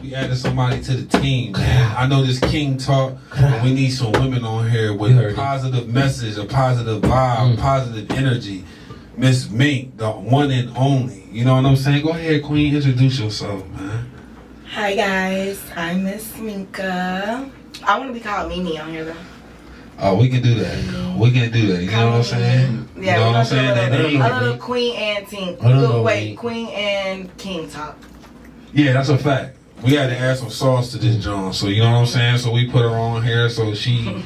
We added somebody to the team, man. I know this King Talk, but we need some women on here with a positive message, a positive vibe, positive energy. Miss Mink, the one and only. You know what I'm saying? Go ahead, Queen. Introduce yourself, man. Hi, guys. I'm Miss Minka. I want to be called Mimi on here, though. Oh, we can do that. We can do that. You know what I'm saying? Yeah, you know what I'm saying? A little Queen and King. Queen and King Talk. Yeah, that's a fact. We had to add some sauce to this John, so you know what I'm saying? So we put her on here so she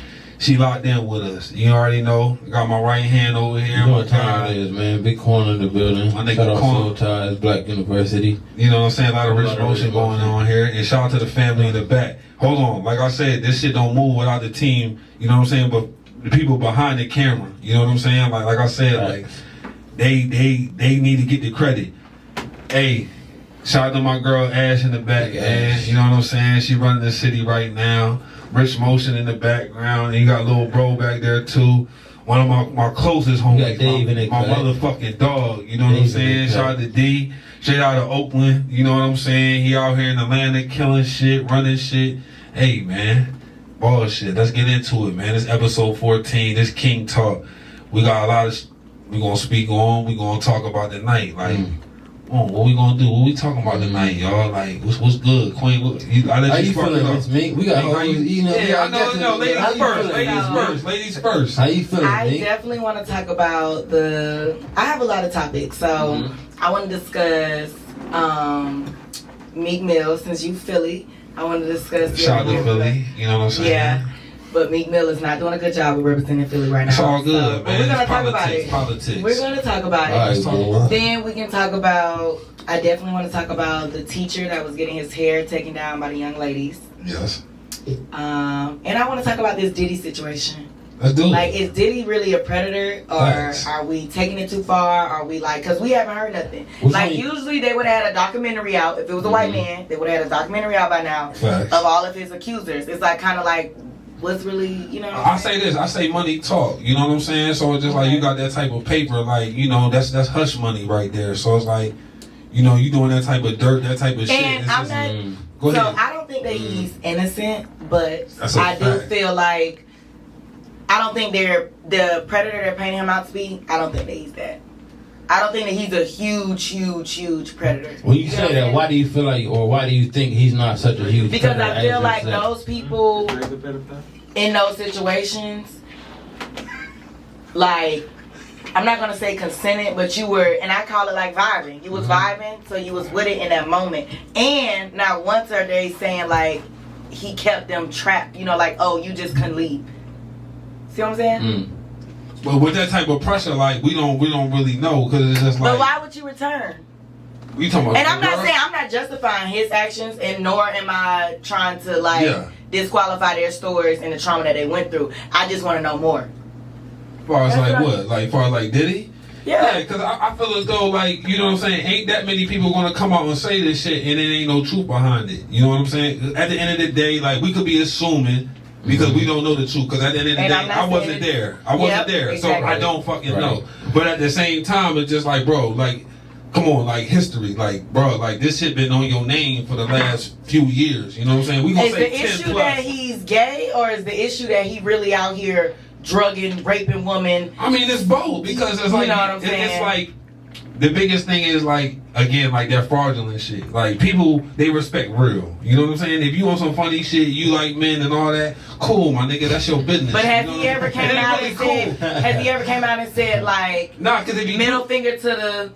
locked in with us. You already know. I got my right hand over here. You know what time it is, man. Big corner in the building. My nigga shout out Corner. Soul Ties, Black University. You know what I'm saying? A lot of rich motion going on here. And shout out to the family in the back. Hold on. Like I said, this shit don't move without the team. You know what I'm saying? But the people behind the camera. You know what I'm saying? Like I said, like they need to get the credit. Hey, shout out to my girl Ash in the back. Ash, you know what I'm saying? She running the city right now. Rich Motion in the background, and you got little bro back there too. One of my closest homies, my motherfucking dog. You know what I'm saying? Shout out to D, straight out of Oakland. You know what I'm saying? He out here in Atlanta killing shit, running shit. Hey man, bullshit. Let's get into it, man. This episode 14. This King Talk. We got a lot of. We gonna speak on. We gonna talk about the night, like. Oh, what we gonna do? What we talking about tonight, y'all? Like, what's good, Queen? I let How you feeling, Miss Mink? We got I know. Ladies first. How you feeling, I Mink? definitely want to talk about I have a lot of topics, so I want to discuss Meek Mill. Since you Philly, I want to discuss. Shout out to Philly. You know what I'm saying? Yeah. But Meek Mill is not doing a good job of representing Philly right now. It's all good, man. We're going to talk about it. Politics. We're going to talk about it. Then we can talk about, I definitely want to talk about the teacher that was getting his hair taken down by the young ladies. Yes. And I want to talk about this Diddy situation. Let's do it. Like, is Diddy really a predator? Or are we taking it too far? Are we like, because we haven't heard nothing. Usually they would have had a documentary out. If it was a white man, they would have had a documentary out by now of all of his accusers. It's like kind of like, what's really, you know? I say this. I say money talk. You know what I'm saying? So it's just like you got that type of paper, like, you know, that's hush money right there. So it's like, you know, you doing that type of dirt, that type of shit. And I'm not. Go ahead. So I don't think that he's innocent, but I do feel like I don't think the predator they're painting him out to be. I don't think that he's that. I don't think that he's a huge predator. When you say that, why do you feel like, or why do you think he's not such a huge predator? Because I feel like those people in those situations, like, I'm not going to say consented, but you were, and I call it like vibing. You was vibing, so you was with it in that moment. And not once are they saying, like, he kept them trapped. You know, like, oh, you just couldn't leave. See what I'm saying? But with that type of pressure, like, we don't really know, because it's just like. But why would you return? You talking about? And I'm not saying, I'm not justifying his actions, and nor am I trying to like disqualify their stories and the trauma that they went through. I just want to know more. As far as like what? Like far as like Diddy? Yeah, because I feel as though, like, you know what I'm saying, ain't that many people gonna come out and say this shit and there ain't no truth behind it. You know what I'm saying? At the end of the day, like, we could be assuming because we don't know the truth. Because at the end of the day, I wasn't there. I wasn't there, exactly. So I don't fucking know. But at the same time, it's just like, bro, like, come on, like, history, like, bro, like, this shit been on your name for the last few years. You know what I'm saying? We gonna say 10 plus. Is the issue that he's gay, or is the issue that he really out here drugging, raping women? I mean, it's both, because it's like, you know what I'm saying? It's like, the biggest thing is, like, again, like, that fraudulent shit. Like, people, they respect real. You know what I'm saying? If you on some funny shit, you like men and all that, cool, my nigga, that's your business. But has he ever came out and said, has he ever came out and said, like, nah, because if you middle finger to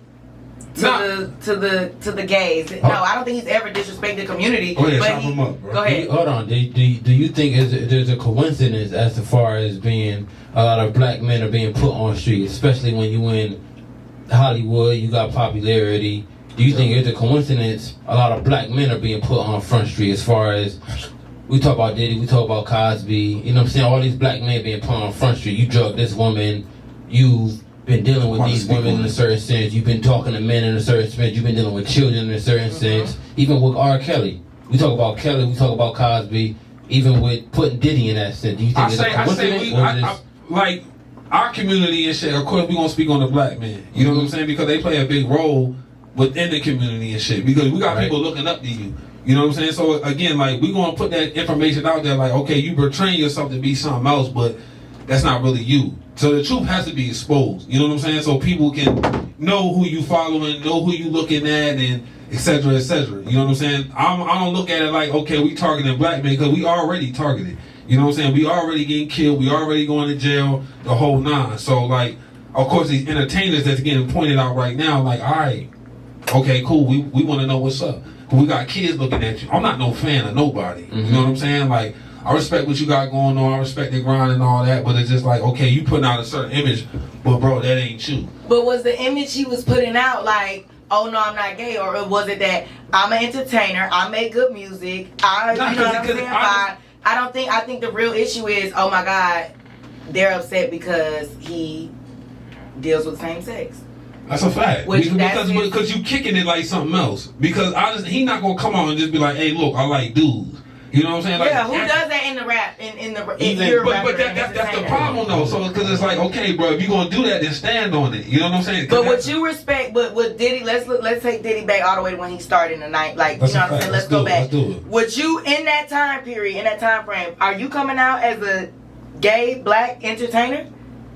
the gays? No, I don't think he's ever disrespected the community. Go ahead, chop him up, bro. Go ahead. Hold on. Do you think there's a coincidence as far as being a lot of black men are being put on street, especially when you in Hollywood, you got popularity? Do you think it's a coincidence a lot of black men are being put on Front Street, as far as we talk about Diddy, we talk about Cosby, you know what I'm saying? All these black men being put on Front Street. You drug this woman, you've been dealing with these women in a certain sense, you've been talking to men in a certain sense, you've been dealing with children in a certain sense, even with R. Kelly. We talk about Kelly, we talk about Cosby, even with putting Diddy in that sense. Do you think it's a coincidence? Like, our community and shit, of course we gonna speak on the black men. You know what I'm saying? Because they play a big role within the community and shit. Because we got people looking up to you. You know what I'm saying? So again, like we gonna put that information out there, like okay, you portraying yourself to be something else, but that's not really you. So the truth has to be exposed. You know what I'm saying? So people can know who you following, know who you looking at, and et cetera, et cetera. You know what I'm saying? I don't look at it like okay, we targeting black men because we already targeted. You know what I'm saying? We already getting killed. We already going to jail. The whole nine. So like, of course, these entertainers that's getting pointed out right now, like, all right, okay, cool. We want to know what's up. We got kids looking at you. I'm not no fan of nobody. You know what I'm saying? Like, I respect what you got going on. I respect the grind and all that. But it's just like, okay, you putting out a certain image, but bro, that ain't you. But was the image he was putting out like, oh no, I'm not gay, or was it that I'm an entertainer, I make good music, you know what I'm saying? I think the real issue is, oh my God, they're upset because he deals with same sex. That's a fact. Which Because you kicking it like something else. Because honestly, he not gonna come out and just be like, hey, look, I like dudes. You know what I'm saying? Like, yeah, who does that in the rap? But that's the problem though. So because it's like, okay, bro, if you gonna do that, then stand on it. You know what I'm saying? But would you respect? But with Diddy, let's take Diddy back all the way to when he started in the night. Like, you know what I'm saying? Let's go back. Would you, in that time period, in that time frame, are you coming out as a gay black entertainer?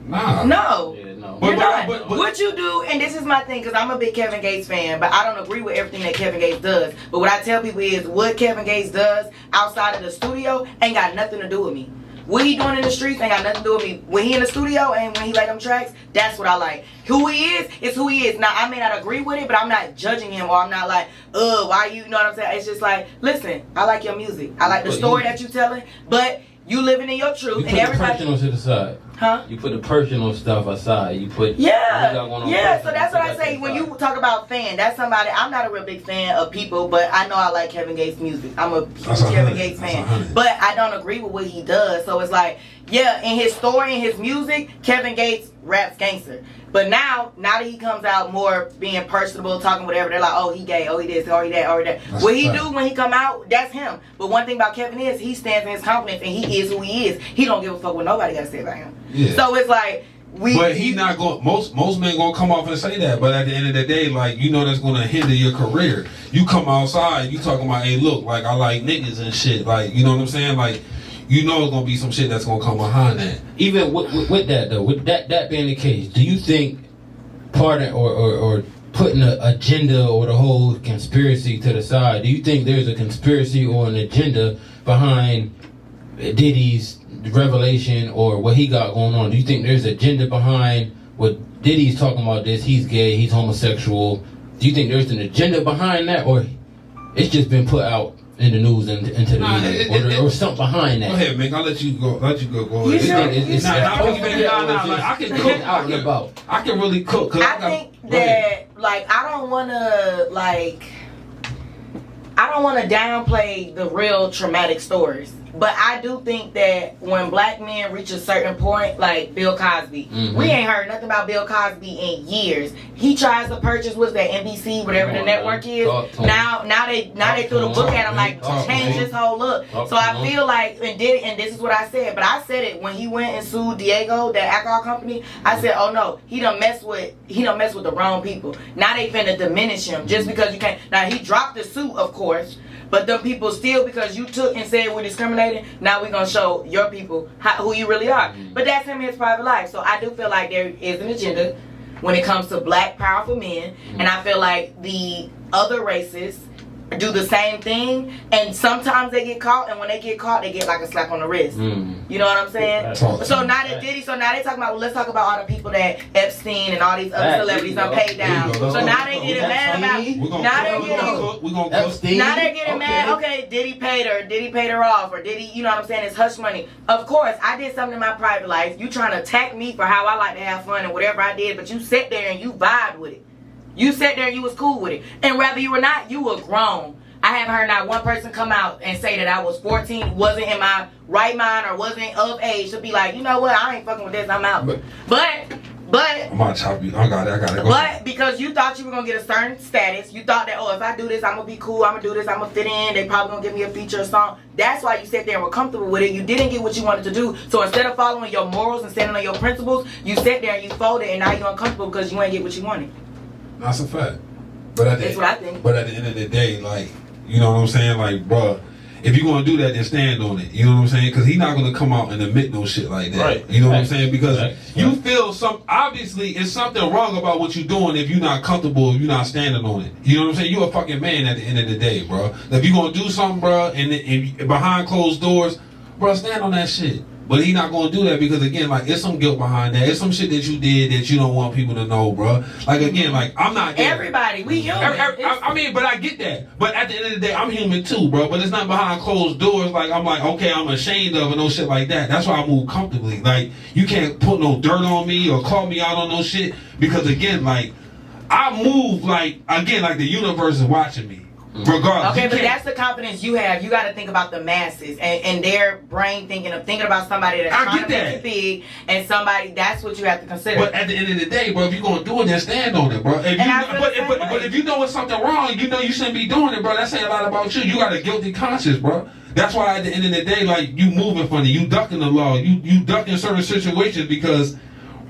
Nah. No. Yeah, no. You're not. What you do, and this is my thing, because I'm a big Kevin Gates fan, but I don't agree with everything that Kevin Gates does. But what I tell people is, what Kevin Gates does outside of the studio ain't got nothing to do with me. What he doing in the streets ain't got nothing to do with me. When he in the studio and when he lay them tracks, that's what I like. Who he is who he is. Now, I may not agree with it, but I'm not judging him, or I'm not like, why you know what I'm saying? It's just like, listen, I like your music. I like the story that you telling, but you living in your truth. You and put everybody. the personal to the side. Huh? You put the personal stuff aside. You put Yeah. So So that's what I say when you talk about fan. That's somebody. I'm not a real big fan of people, but I know I like Kevin Gates' music. I'm a huge Kevin Gates fan, but I don't agree with what he does. So it's like, yeah, in his story and his music, Kevin Gates raps gangster. But now that he comes out more being personable, talking whatever, they're like, oh, he gay, oh, he this, oh, he that, oh, he that. What he do when he come out, that's him. But one thing about Kevin is he stands in his confidence and he is who he is. He don't give a fuck what nobody got to say about him. Yeah. So it's like, But he not going. Most men gonna come off and say that. But at the end of the day, like, you know, that's gonna hinder your career. You come outside, you talking about, hey, look, like, I like niggas and shit. Like, you know what I'm saying? Like, you know it's gonna be some shit that's gonna come behind that. Even with that though, with that being the case, do you think part of, or putting an agenda or the whole conspiracy to the side, do you think there's a conspiracy or an agenda behind Diddy's revelation or what he got going on? Do you think there's an agenda behind what Diddy's talking about this? He's gay, he's homosexual. Do you think there's an agenda behind that, or it's just been put out in the news and into the media, or something behind that? Go ahead, man. I'll let you go. Go You ahead. sure? Like, I can cook out and about. I can really cook. I think that, like, I don't want to downplay the real traumatic stories. But I do think that when black men reach a certain point, like Bill Cosby, we ain't heard nothing about Bill Cosby in years. He tries to purchase, what's that, NBC, whatever the network is. Now they threw the book at him, like, change his whole look. So I feel like, and this is what I said, but I said it when he went and sued Diego, that alcohol company. I said, oh no, he done mess with the wrong people. Now they finna diminish him just because you can't. Now he dropped the suit, of course. But them people still, because you took and said we're discriminating, now we're going to show your people who you really are. But that's him in his private life. So I do feel like there is an agenda when it comes to black, powerful men. And I feel like the other races do the same thing. And sometimes they get caught. And when they get caught, they get like a slap on the wrist. You know what I'm saying? So now that Diddy, so now they talking about, well, let's talk about all the people that Epstein and all these other celebrities done paid down. So now they getting mad about, now they're getting mad, okay, Diddy paid her off, or Diddy, you know what I'm saying, it's hush money. Of course, I did something in my private life. You trying to attack me for how I like to have fun and whatever I did, but you sat there and you vibed with it. You sat there and you was cool with it. And whether you were not, you were grown. I haven't heard not one person come out and say that I was 14, wasn't in my right mind, or wasn't of age to be like, you know what, I ain't fucking with this, I'm out. But I'm gonna chop you. I got it. But because you thought you were gonna get a certain status, you thought that, oh, if I do this, I'm gonna be cool, I'm gonna do this, I'm gonna fit in, they probably gonna give me a feature or song. That's why you sat there and were comfortable with it. You didn't get what you wanted to do. So instead of following your morals and standing on your principles, you sat there and you folded, and now you're uncomfortable because you ain't get what you wanted. That's a fact. But that's what I think. But at the end of the day, like, You know what I'm saying? Like, bruh, if you're gonna do that, then stand on it. You know what I'm saying? Because he's not gonna come out and admit no shit like that. Right. You know what I'm saying? Because Right. you feel obviously it's something wrong about what you're doing if you're not comfortable, if you're not standing on it. You know what I'm saying? You're a fucking man at the end of the day, bro. If you're gonna do something, bro, and behind closed doors, bro, stand on that shit. But he not gonna do that because again, like, it's some guilt behind that. It's some shit that you did that you don't want people to know, bro. Like, again, like, I'm not there. Everybody, we human. I mean, but I get that. But at the end of the day, I'm human too, bro. But it's not behind closed doors. Like, I'm like, okay, I'm ashamed of it, no shit like that. That's why I move comfortably. Like, you can't put no dirt on me or call me out on no shit because again, like, I move like, again, like the universe is watching me. Regardless. Okay, but that's the confidence you have. You got to think about the masses and their brain thinking about somebody that's trying to make it big and somebody. That's what you have to consider. But at the end of the day, bro, if you're gonna do it, then stand on it, bro. But if you know it's something wrong, you know you shouldn't be doing it, bro. That say a lot about you. You got a guilty conscience, bro. That's why at the end of the day, like, you moving funny, you ducking the law, you ducking certain situations because,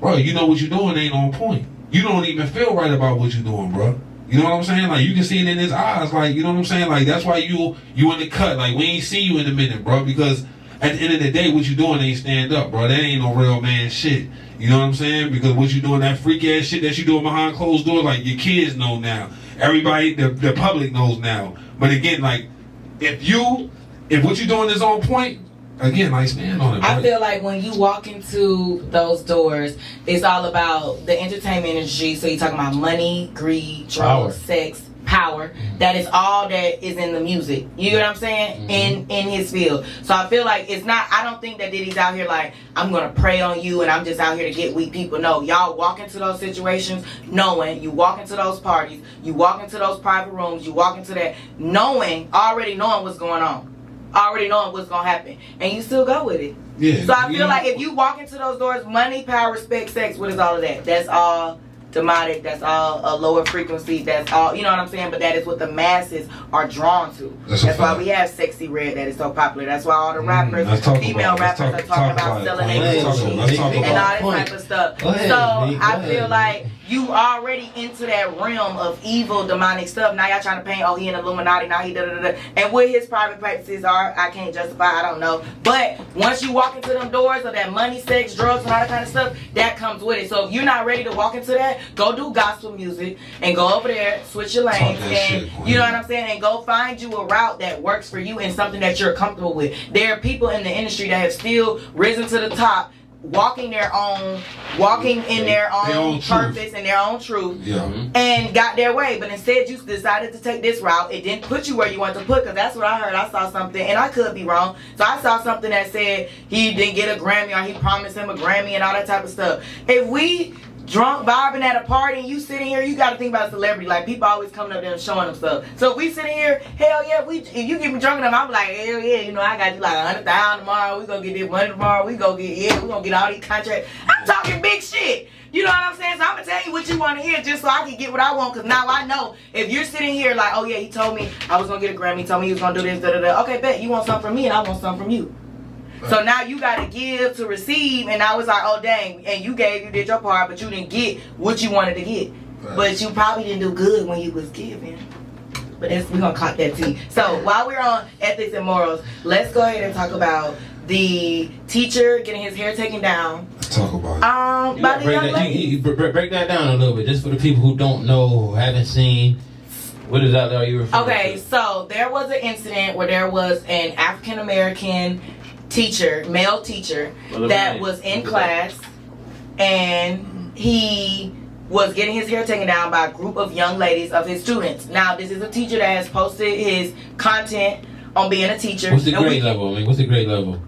bro, you know what you're doing ain't on point. You don't even feel right about what you're doing, bro. You know what I'm saying? Like, you can see it in his eyes. Like, you know what I'm saying? Like, that's why you in the cut. Like, we ain't see you in a minute, bro. Because at the end of the day, what you doing ain't stand up, bro. That ain't no real man shit. You know what I'm saying? Because what you doing, that freak ass shit that you doing behind closed doors, like, your kids know now. Everybody, the public knows now. But again, like, if what you doing is on point, again, like, stand on it, bro. I feel like when you walk into those doors, it's all about the entertainment industry. So you're talking about money, greed, drugs, sex, power. That is all that is in the music. You know what I'm saying? In his field. So I feel like it's not, I don't think that Diddy's out here like, I'm going to prey on you and I'm just out here to get weak people. No, y'all walk into those situations knowing, you walk into those parties, you walk into those private rooms, you walk into that already knowing what's going on. Already knowing what's gonna happen, and you still go with it. Yeah. So I feel like if you walk into those doors, money, power, respect, sex, what is all of that? That's all demonic. That's all a lower frequency. That's all, you know what I'm saying? But that is what the masses are drawn to. That's why we have Sexy Red that is so popular. That's why all the rappers, female rappers, are talking about selling their coochie and all that type of stuff. So I feel like you already into that realm of evil, demonic stuff. Now y'all trying to paint, oh, he an Illuminati, now he da-da-da-da. And what his private practices are, I can't justify, I don't know. But once you walk into them doors of that money, sex, drugs, and all that kind of stuff, that comes with it. So if you're not ready to walk into that, go do gospel music and go over there, switch your lanes, and you know what I'm saying, and go find you a route that works for you and something that you're comfortable with. There are people in the industry that have still risen to the top, walking in their own purpose and their own truth, and got their way. But instead, you decided to take this route. It didn't put you where you wanted to put, because that's what I heard. I saw something, and I could be wrong. So I saw something that said he didn't get a Grammy, or he promised him a Grammy and all that type of stuff. If we drunk vibing at a party and you sitting here, you got to think about a celebrity. Like, people always coming up there and showing them stuff. So if we sitting here, hell yeah, if you get me drunk enough, I'm like, hell yeah, you know, I got you like 100,000 tomorrow. We gonna get this money tomorrow. We gonna get all these contracts. I'm talking big shit. You know what I'm saying? So I'm gonna tell you what you want to hear just so I can get what I want. Because now I know if you're sitting here like, oh yeah, he told me I was gonna get a Grammy. He told me he was gonna do this, da da da. Okay, bet you want something from me and I want something from you. So now you gotta give to receive, and I was like, oh dang, and you did your part, but you didn't get what you wanted to get. Right. But you probably didn't do good when you was giving. But we're gonna clock that tea. So while we're on ethics and morals, let's go ahead and talk about the teacher getting his hair taken down. Talk about it. By the young lady. Break that down a little bit, just for the people who don't know, who haven't seen. What is that you referring to? Okay, so there was an incident where there was an African American teacher, male teacher, that was in class, and he was getting his hair taken down by a group of young ladies of his students. Now, this is a teacher that has posted his content on being a teacher. What's the grade level? What's the grade level?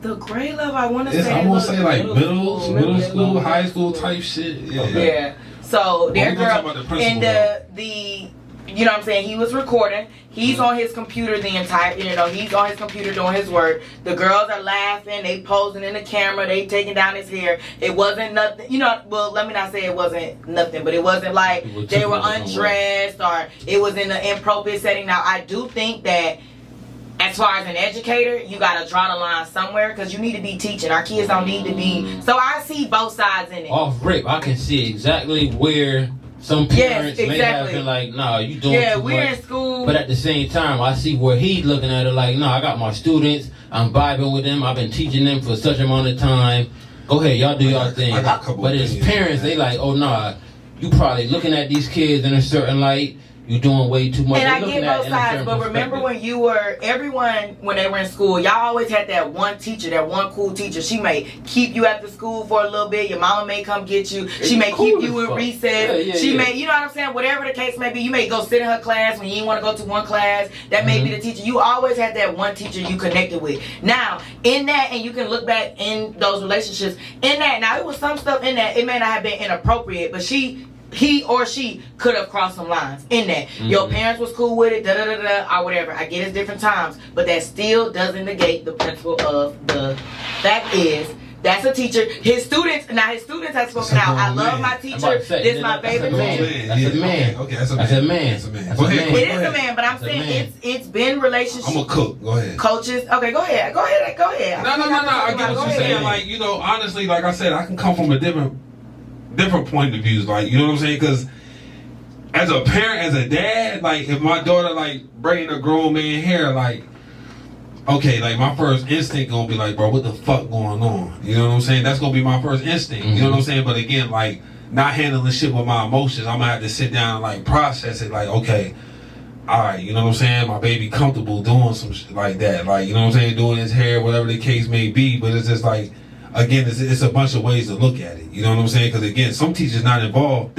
The grade level, I want to say. I'm gonna say like middle school, high school type shit. Yeah. Yeah. So their girl in the you know what I'm saying, he was recording. He's on his computer the entire, he's on his computer doing his work. The girls are laughing, they posing in the camera, they taking down his hair. It wasn't nothing, well, let me not say it wasn't nothing, but it wasn't like they were undressed or it was in an inappropriate setting. Now, I do think that as far as an educator, you got to draw the line somewhere, because you need to be teaching. Our kids don't need to be. So I see both sides in it. Off rip, I can see exactly where some parents may have exactly. been like, nah, you doing Yeah, too we're much. in school. But at the same time, I see where he's looking at it like, no, I got my students. I'm vibing with them. I've been teaching them for such amount of time. Go ahead, y'all do y'all thing. I got a couple But as opinions. parents, they like, oh, nah, you probably looking at these kids in a certain light. You doing way too much. And They I looking get at both it in a sides, certain but remember perspective. when they were in school, y'all always had that one teacher, that one cool teacher. She may keep you at the school for a little bit. Your mama may come get you. She may cool keep you as in fuck. recess. Yeah, She yeah. may, you know what I'm saying? Whatever the case may be, you may go sit in her class when you didn't want to go to one class. That may be the teacher. You always had that one teacher you connected with. Now, in that, and you can look back in those relationships, in that, now it was some stuff in that, it may not have been inappropriate, but he or she could have crossed some lines in that. Your parents was cool with it, or whatever. I get it's different times, but that still doesn't negate the principle of the fact is that's a teacher. His students have spoken That's a out. I grown love man. my I'm teacher. about to say, This my that's a favorite man. teacher. That's a man. Okay, that's a man. That's a man. That's a man. That's Go a ahead. man. It Go is ahead. a man, but I'm That's a saying man. it's been relationship I'm a cook. Go ahead. coaches. Okay, go ahead. No. I get what you're saying. Like, you know, honestly, like I said, I can come from a different point of views. Like, you know what I'm saying? Because as a parent, as a dad, like if my daughter like braiding a grown man hair, like, okay, like my first instinct gonna be like, bro, what the fuck going on? You know what I'm saying? That's gonna be my first instinct. You know what I'm saying? But again, like not handling shit with my emotions, I'm gonna have to sit down and like process it. Like, okay, all right, you know what I'm saying? My baby comfortable doing some shit like that. Like, you know what I'm saying? Doing his hair, whatever the case may be. But it's just like, again, it's a bunch of ways to look at it. You know what I'm saying? Because again, some teachers not involved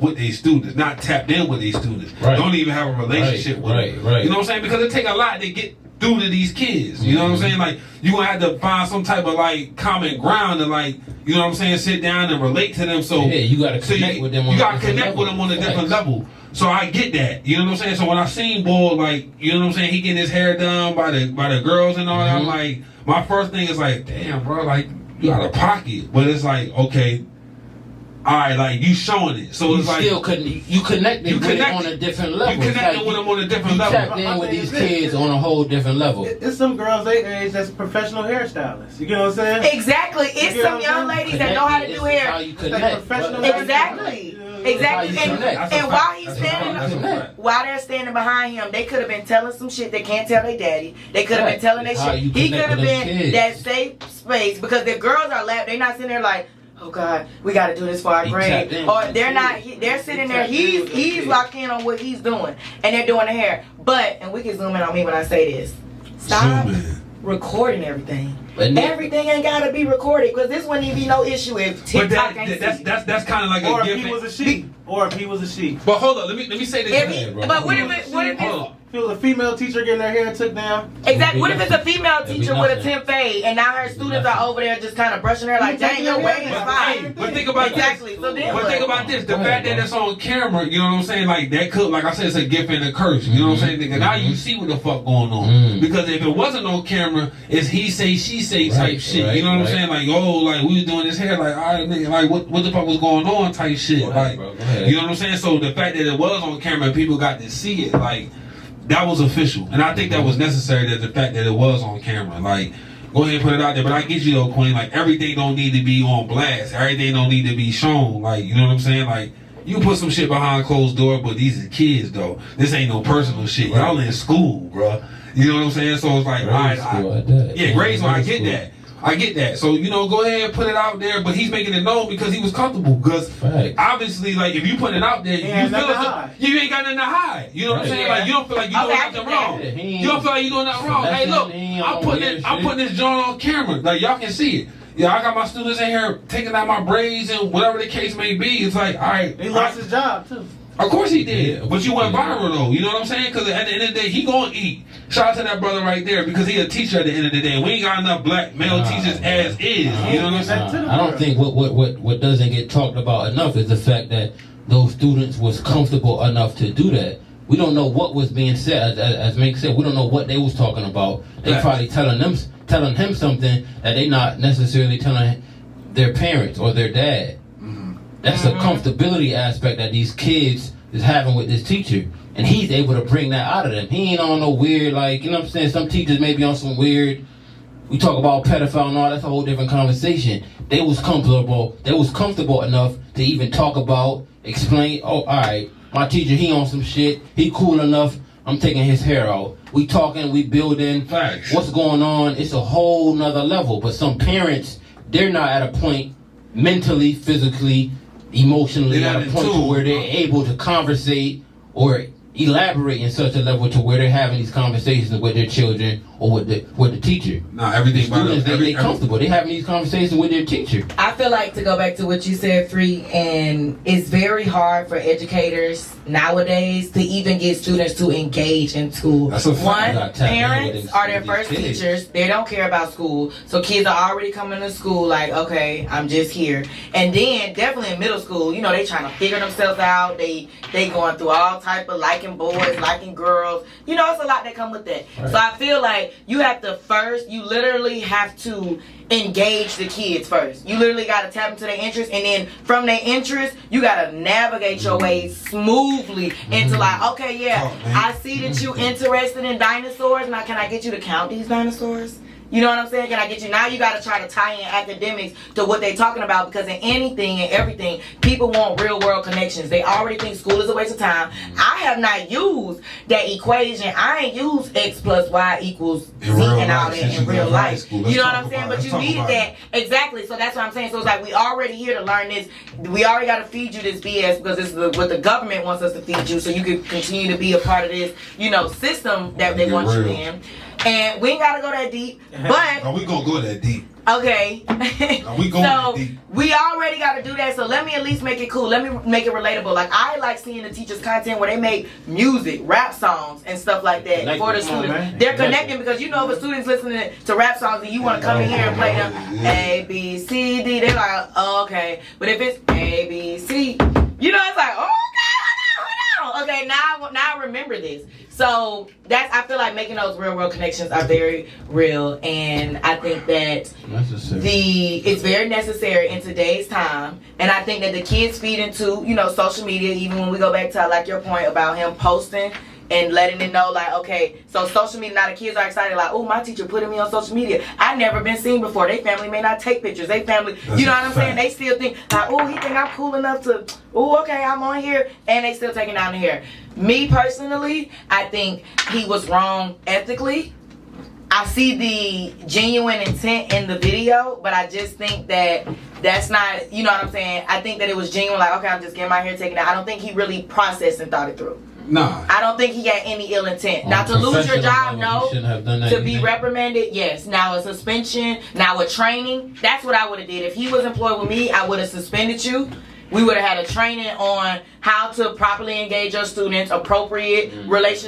with their students, not tapped in with their students. Right. Don't even have a relationship with them. Right. You know what I'm saying? Because it take a lot to get through to these kids. You know what I'm saying? Like you gonna have to find some type of like common ground and like, you know what I'm saying, sit down and relate to them. So Yeah, you gotta connect with them on You a gotta different connect with them on a level. different level. So I get that. You know what I'm saying? So when I seen Bull, like, you know what I'm saying, he getting his hair done by the girls and all that, I'm like, my first thing is like, damn, bro, like you out of pocket. But it's like, okay, all right, like you showing it. So You it's like still you connected with it on a different level. You connected with them on a different you level. tapped in with these kids on a whole different level. It's some girls they age that's professional hairstylists. You get what I'm saying? Exactly. It's You know some what young I'm saying? ladies that know how to do It's hair. how you It's like connect. professional Right. Exactly. Yeah. Exactly. That's how you And, connect. and while he's That's a fact. standing, That's a fact. while they're standing behind him, they could have been telling some shit they can't tell their daddy. They could have Right. been telling their It's how shit. you He connect could have with them been kids. that safe space because the girls are laughing. They're not sitting there like, oh God, we got to do this for our He grade. tapped in Or with they're the not. kids. They're sitting He there. tapped in with the He's kids. locked in on what he's doing, and they're doing the hair. But and we can zoom in on me when I say this. Stop Zoom in. recording everything. But Nick- Everything ain't gotta be recorded because this wouldn't even be no issue if But TikTok ain't see it. that's kind of like Or a if gift. he was a she. Or if he was a she. But hold on, let me say this. If again, he- bro. but what if it? What if Hold it? on. If it was a female teacher getting her hair took down. Exactly. What if it's a female It'd be teacher with a nothing. 10th fade and now her students are over there just kind of brushing her like, dang, your wave is But, fine. hey, but think about Exactly. this. So then But what? think about this. The Go fact ahead, that it's on camera, you know what I'm saying? Like that could, like I said, it's a gift and a curse. You know what I'm saying? Nigga, now you see what the fuck going on. Mhm. Because if it wasn't on camera, it's he say, she say type Right, shit. right, You know what I'm right. saying? Like, oh, like we was doing this hair, like, all right, nigga, like what the fuck was going on type shit. Go ahead, Like, bro. Go ahead. you know what I'm saying? So the fact that it was on camera and people got to see it, like, that was official. And I think that was necessary, that the fact that it was on camera. Like, go ahead and put it out there. But I get you though, Queen. Like, everything don't need to be on blast. Everything don't need to be shown. Like, you know what I'm saying? Like, you put some shit behind closed door, but these is kids though. This ain't no personal shit. Right. Y'all in school, bruh. You know what I'm saying? So it's like, Grade all right, school at that. yeah, grade school. I get school. that. I get that. So, you know, go ahead and put it out there, but he's making it known because he was comfortable. Because Facts. obviously, like, if you put it out there, you ain't feel nothing to as hide. you ain't got nothing to hide. You know what I'm Right. saying? Like, you don't feel like you doing Okay, I nothing get that. wrong. Yeah, he ain't- You don't feel like you doing nothing wrong. Hey, look, He ain't I'm on putting weird it. I'm shit. putting this joint on camera. Like, y'all can see it. Yeah, I got my students in here taking out my braids and whatever the case may be. It's like, all right. He lost his job too. Of course he did, Yeah. but you went viral though. You know what I'm saying? Because at the end of the day, he gonna eat. Shout out to that brother right there because he a teacher at the end of the day. We ain't got enough black male Nah, teachers man. as is. You know what I'm saying? I don't think what doesn't get talked about enough is the fact that those students was comfortable enough to do that. We don't know what was being said, as Mink said. We don't know what they was talking about. They Right. probably telling him something that they not necessarily telling their parents or their dad. That's a comfortability aspect that these kids is having with this teacher, and he's able to bring that out of them. He ain't on no weird, like, you know what I'm saying. Some teachers may be on some weird We talk about pedophile and all. That's a whole different conversation. They was comfortable enough to even talk about, explain. Oh, all right, my teacher, he on some shit. He cool enough. I'm taking his hair out. We talking, we building. Facts. What's going on? It's a whole nother level. But some parents, they're not at a point mentally, physically, emotionally They're at not a in point to tune. where they're able to conversate or elaborate in such a level to where they're having these conversations with their children or with the teacher. Nah, everything about Students, they comfortable. They having these conversations with their teacher. I feel like, to go back to what you said, Free, and it's very hard for educators nowadays to even get students to engage into. That's a fact. One, You gotta tap in parents with are their these first kids. teachers. They don't care about school. So kids are already coming to school like, okay, I'm just here. And then definitely in middle school, you know, they trying to figure themselves out. They going through all type of liking boys, liking girls. You know, it's a lot that come with that. Right. So I feel like you have to you literally have to engage the kids first. You literally got to tap into their interest, and then from their interest, you got to navigate your way smoothly into like, okay, yeah, Talk, man. I see that you interested in dinosaurs. Now, can I get you to count these dinosaurs? You know what I'm saying? Can I get you? Now you got to try to tie in academics to what they're talking about, because in anything and everything, people want real world connections. They already think school is a waste of time. I have not used that equation. I ain't used X plus Y equals Z In real and all life, that since in you real been in high life. school. You Let's know what talk I'm saying? about it. But Let's you talk needed about that. Exactly. So that's what I'm saying. So it's like, we already here to learn this. We already got to feed you this BS because this is what the government wants us to feed you, so you can continue to be a part of this, you know, system that they Get want you real. in. And we ain't got to go that deep. But Are we gonna go that deep? okay. we going so deep. we already got to do that. So let me at least make it cool. Let me make it relatable. Like, I like seeing the teachers' content where they make music, rap songs, and stuff like that Connecting. for the Come on, students. man. They're Connecting. connecting, because you know if a student's listening to rap songs and you want to come in here and play them A, B, C, D, they're like, oh, okay. But if it's A, B, C, you know, it's like, oh, hold on. Okay, now I remember this. So I feel like making those real world connections are very real, and I think that it's very necessary in today's time. And I think that the kids feed into, you know, social media. Even when we go back to, like, your point about him posting and letting it know, like, okay, so social media, now the kids are excited, like, oh, my teacher putting me on social media. I never been seen before. They family may not take pictures. They family, That's you know a what I'm saying? fact. They still think, like, oh, he think I'm cool enough to, oh, okay, I'm on here, and they still taking down the hair. Me personally, I think he was wrong ethically. I see the genuine intent in the video, but I just think that that's not, you know what I'm saying? I think that it was genuine, like, okay, I'm just getting my hair taken out. I don't think he really processed and thought it through. Nah. I don't think he had any ill intent. On Now, to lose your professional job, level, you shouldn't have done that, to you be think? reprimanded, yes. Now a suspension, now a training, that's what I would have did. If he was employed with me, I would have suspended you. We would have had a training on how to properly engage your students, appropriate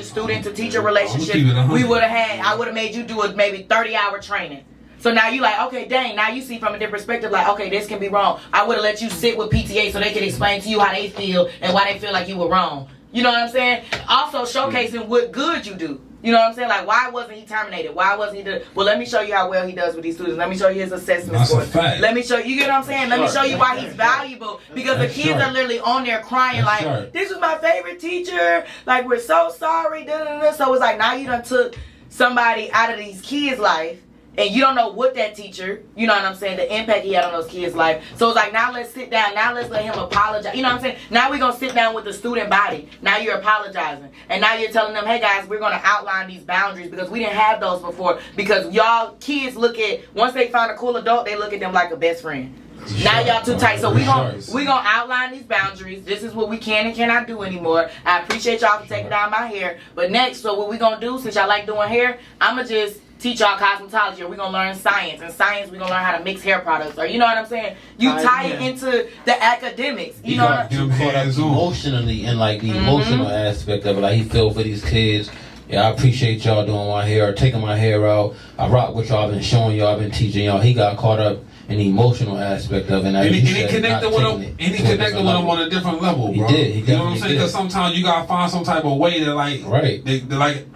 student to teacher relationship. keep it 100. We would have I would have made you do a maybe 30-hour training. So now you like, okay, dang, now you see from a different perspective, like, okay, this can be wrong. I would have let you sit with PTA so they could explain to you how they feel and why they feel like you were wrong. You know what I'm saying? Also showcasing what good you do. You know what I'm saying? Like, why wasn't he terminated? Why wasn't he well, let me show you how well he does with these students. Let me show you his assessment That's a scores. fact. Let me show you get what I'm saying? Let me show you why he's That's valuable. Because That's the kids sharp. are literally on there crying, That's like, sharp. this was my favorite teacher. Like, we're so sorry. Da, da, da. So it's like, now you done took somebody out of these kids' life, and you don't know what that teacher, you know what I'm saying, the impact he had on those kids' life. So it's like, now let's sit down. Now let's let him apologize. You know what I'm saying? Now we're going to sit down with the student body. Now you're apologizing. And now you're telling them, hey, guys, we're going to outline these boundaries, because we didn't have those before. Because y'all kids look at, once they find a cool adult, they look at them like a best friend. Now y'all too tight. So we gonna outline these boundaries. This is what we can and cannot do anymore. I appreciate y'all for taking down my hair. But next, so what we gonna do, since y'all like doing hair, I'ma just teach y'all cosmetology, or we gonna learn science. And science, we gonna learn how to mix hair products. Or you know what I'm saying? You tie it into the academics. You know what I'm Get them Caught up hands on. emotionally in like the emotional aspect of it. Like, he feel for these kids. Yeah, I appreciate y'all doing my hair or taking my hair out. I rock with y'all. I've been showing y'all. I've been teaching y'all. He got caught up in the emotional aspect of it. And he connected with him. And he connected with him on a different level, bro. He did. He you know what I'm definitely saying? Because did. sometimes you gotta find some type of way to like, Right. They like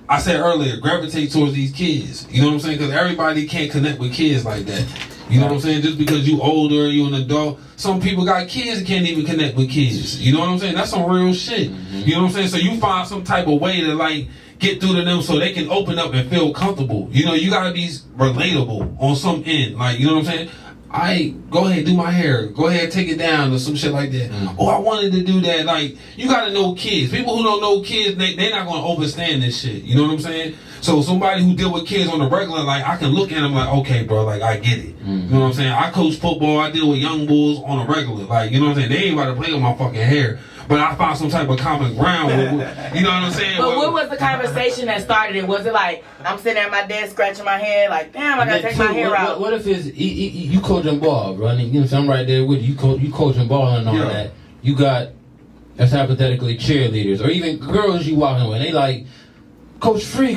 I said earlier, gravitate towards these kids. You know what I'm saying? Because everybody can't connect with kids like that. You know what I'm saying? Just because you older, you an adult. Some people got kids that can't even connect with kids. You know what I'm saying? That's some real shit. You know what I'm saying? So you find some type of way to like get through to them so they can open up and feel comfortable. You know, you gotta be relatable on some end. Like, you know what I'm saying? Go ahead, do my hair. Go ahead, take it down or some shit like that. Oh, I wanted to do that. Like, you gotta know kids. People who don't know kids, they're not gonna understand this shit. You know what I'm saying? So somebody who deal with kids on the regular, like, I can look at them like, okay, bro, like, I get it. You know what I'm saying? I coach football. I deal with young bulls on a regular. Like, you know what I'm saying? They ain't about to play with my fucking hair. But I found some type of common ground. You know what I'm saying? But what was the conversation that started it? Was it like, I'm sitting at my desk scratching my head, like, damn, I gotta take my hair out? What if it's you coaching ball, bro? You know what I'm saying? I'm right there with you. You coaching ball and all that. You got, that's hypothetically cheerleaders or even girls you walking with. They like, Coach Free,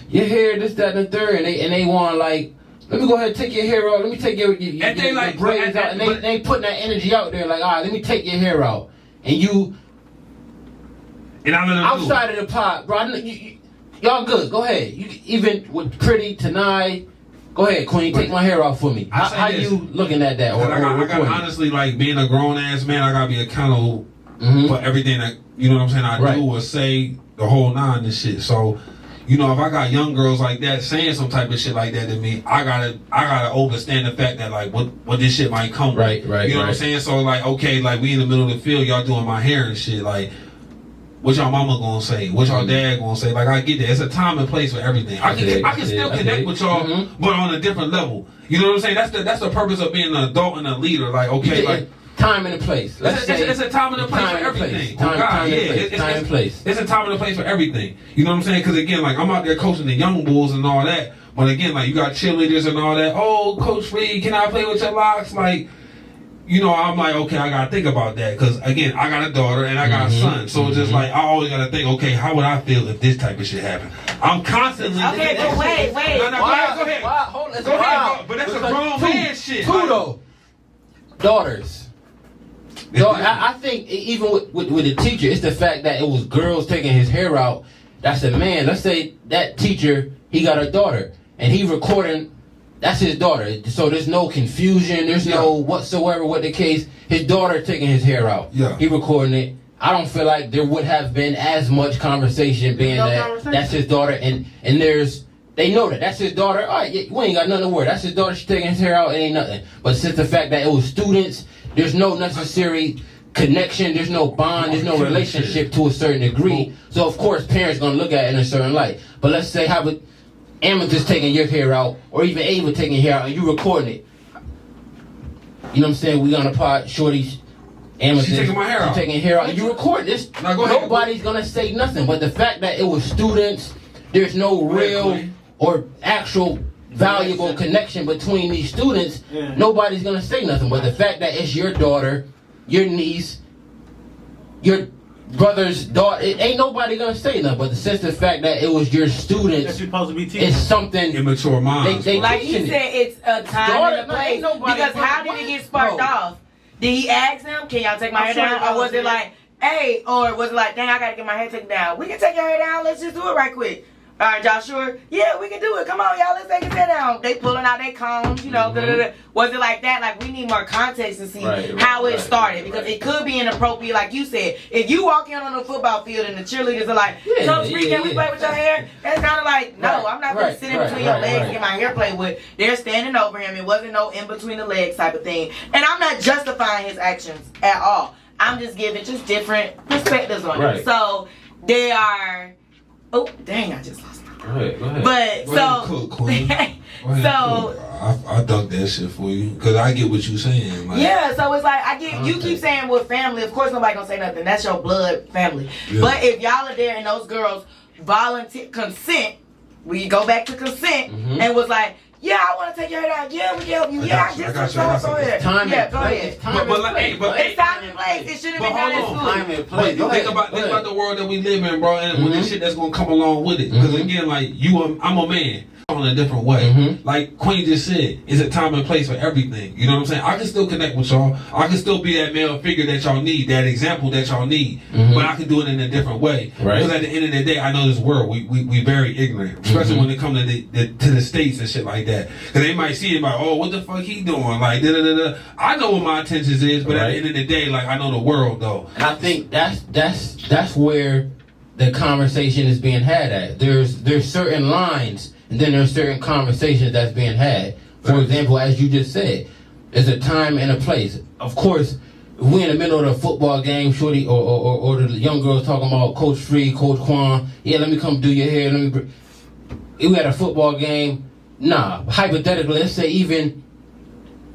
your hair, this, that, and the third, and they want like, let me go ahead and take your hair out. Let me take your braids out, and they putting that energy out there, like, all right, let me take your hair out, and you, and I'm outside of the pot, bro. Y'all good? Go ahead. You even with Pretty tonight. Go ahead, Queen. Take my hair out for me. How you looking at that? I got honestly, like, being a grown ass man, I gotta be accountable for everything that, you know what I'm saying, I do or say, the whole nine and shit. So, you know, if I got young girls like that saying some type of shit like that to me, I gotta understand the fact that, like, what this shit might come with. You know what I'm saying? So, like, okay, like, we in the middle of the field, y'all doing my hair and shit, like, what y'all mama gonna say? What y'all dad gonna say? Like, I get that. It's a time and place for everything. I can still connect with y'all, but on a different level. You know what I'm saying? That's the purpose of being an adult and a leader. Like, okay, like, time and a place. It's a time and a place for everything. Time and place. It's a time and a place for everything. You know what I'm saying? Because again, like, I'm out there coaching the young bulls and all that. But again, like, you got cheerleaders and all that. Oh, Coach Reed, can I play with your locks? Like, you know, I'm like, okay, I gotta think about that. Because again, I got a daughter and I got a son. So it's just like, I always gotta think, okay, how would I feel if this type of shit happened? I'm constantly. Okay, but wait. No, go ahead. Go ahead. But that's a grown man shit. Though. Daughters. No, I think even with the teacher, it's the fact that it was girls taking his hair out. That's a man. Let's say that teacher, he got a daughter, and he recording. That's his daughter. So there's no confusion. There's no whatsoever with the case. His daughter taking his hair out. Yeah. He recording it. I don't feel like there would have been as much conversation being that's his daughter, and there's. They know that's his daughter. All right, we ain't got nothing to worry. That's his daughter. She's taking his hair out. It ain't nothing. But since the fact that it was students, there's no necessary connection. There's no bond. There's no relationship to a certain degree. So of course, parents gonna look at it in a certain light. But let's say how about Amethyst taking your hair out, or even Ava taking your hair out, and you recording it. You know what I'm saying? We on a pod, Shorty. Amethyst, she's taking my hair out. Taking hair out. And you record this. Nobody's gonna say nothing. But the fact that it was students, there's no real or actual valuable connection between these students, nobody's gonna say nothing. But the fact that it's your daughter, your niece, your brother's daughter, it ain't nobody gonna say nothing. But since the fact that it was your students, that you're supposed to be teaching. It's something immature minds. They like he said, it's a time and a place. Because how did it get sparked off? Did he ask him, can y'all take my hair down? Or was it like, hey, or was it like, dang, I gotta get my hair taken down? We can take your hair down, let's just do it right quick. All right, y'all sure? Yeah, we can do it. Come on, y'all, let's take his hair down. They pulling out their combs, you know. Was it like that? Like, we need more context to see how it started. Because it could be inappropriate, like you said. If you walk in on a football field and the cheerleaders are like, Coach Free, can we play with your hair? That's kind of like, no, I'm not going to sit in between your legs and get my hair played with. They're standing over him. It wasn't no in between the legs type of thing. And I'm not justifying his actions at all. I'm just giving just different perspectives on it. So, they are... Oh, dang, I just lost my Go ahead. But so, I dunk that shit for you because I get what you're saying. Like, yeah, so it's like I get you keep saying with family. Of course, nobody gonna say nothing. That's your blood family. Yeah. But if y'all are there and those girls volunteer consent, we go back to consent and was like, yeah, I want to take your hair down. Yeah, we can help you. Yeah, I just go ahead. Go ahead. But it's time and place. It should have been done at school. Time and place. Think about the world that we live in, bro, and with the shit that's gonna come along with it. Because again, like I'm a man on a different way. Like Queen just said, it's a time and place for everything. You know what I'm saying? I can still connect with y'all. I can still be that male figure that y'all need, that example that y'all need. But I can do it in a different way. Because at the end of the day, I know this world, we very ignorant. Especially when it comes to the States and shit like that. Because they might see it like, oh, what the fuck he doing? Like, da-da-da-da. I know what my intentions is, but at the end of the day, like, I know the world, though. And I think that's where the conversation is being had at. There's certain lines, and then there's certain conversations that's being had. For example, as you just said, there's a time and a place. Of course, if we in the middle of the football game, shorty, or the young girls talking about Coach Free, Coach Quan, yeah, let me come do your hair, if we had a football game, nah, hypothetically, let's say even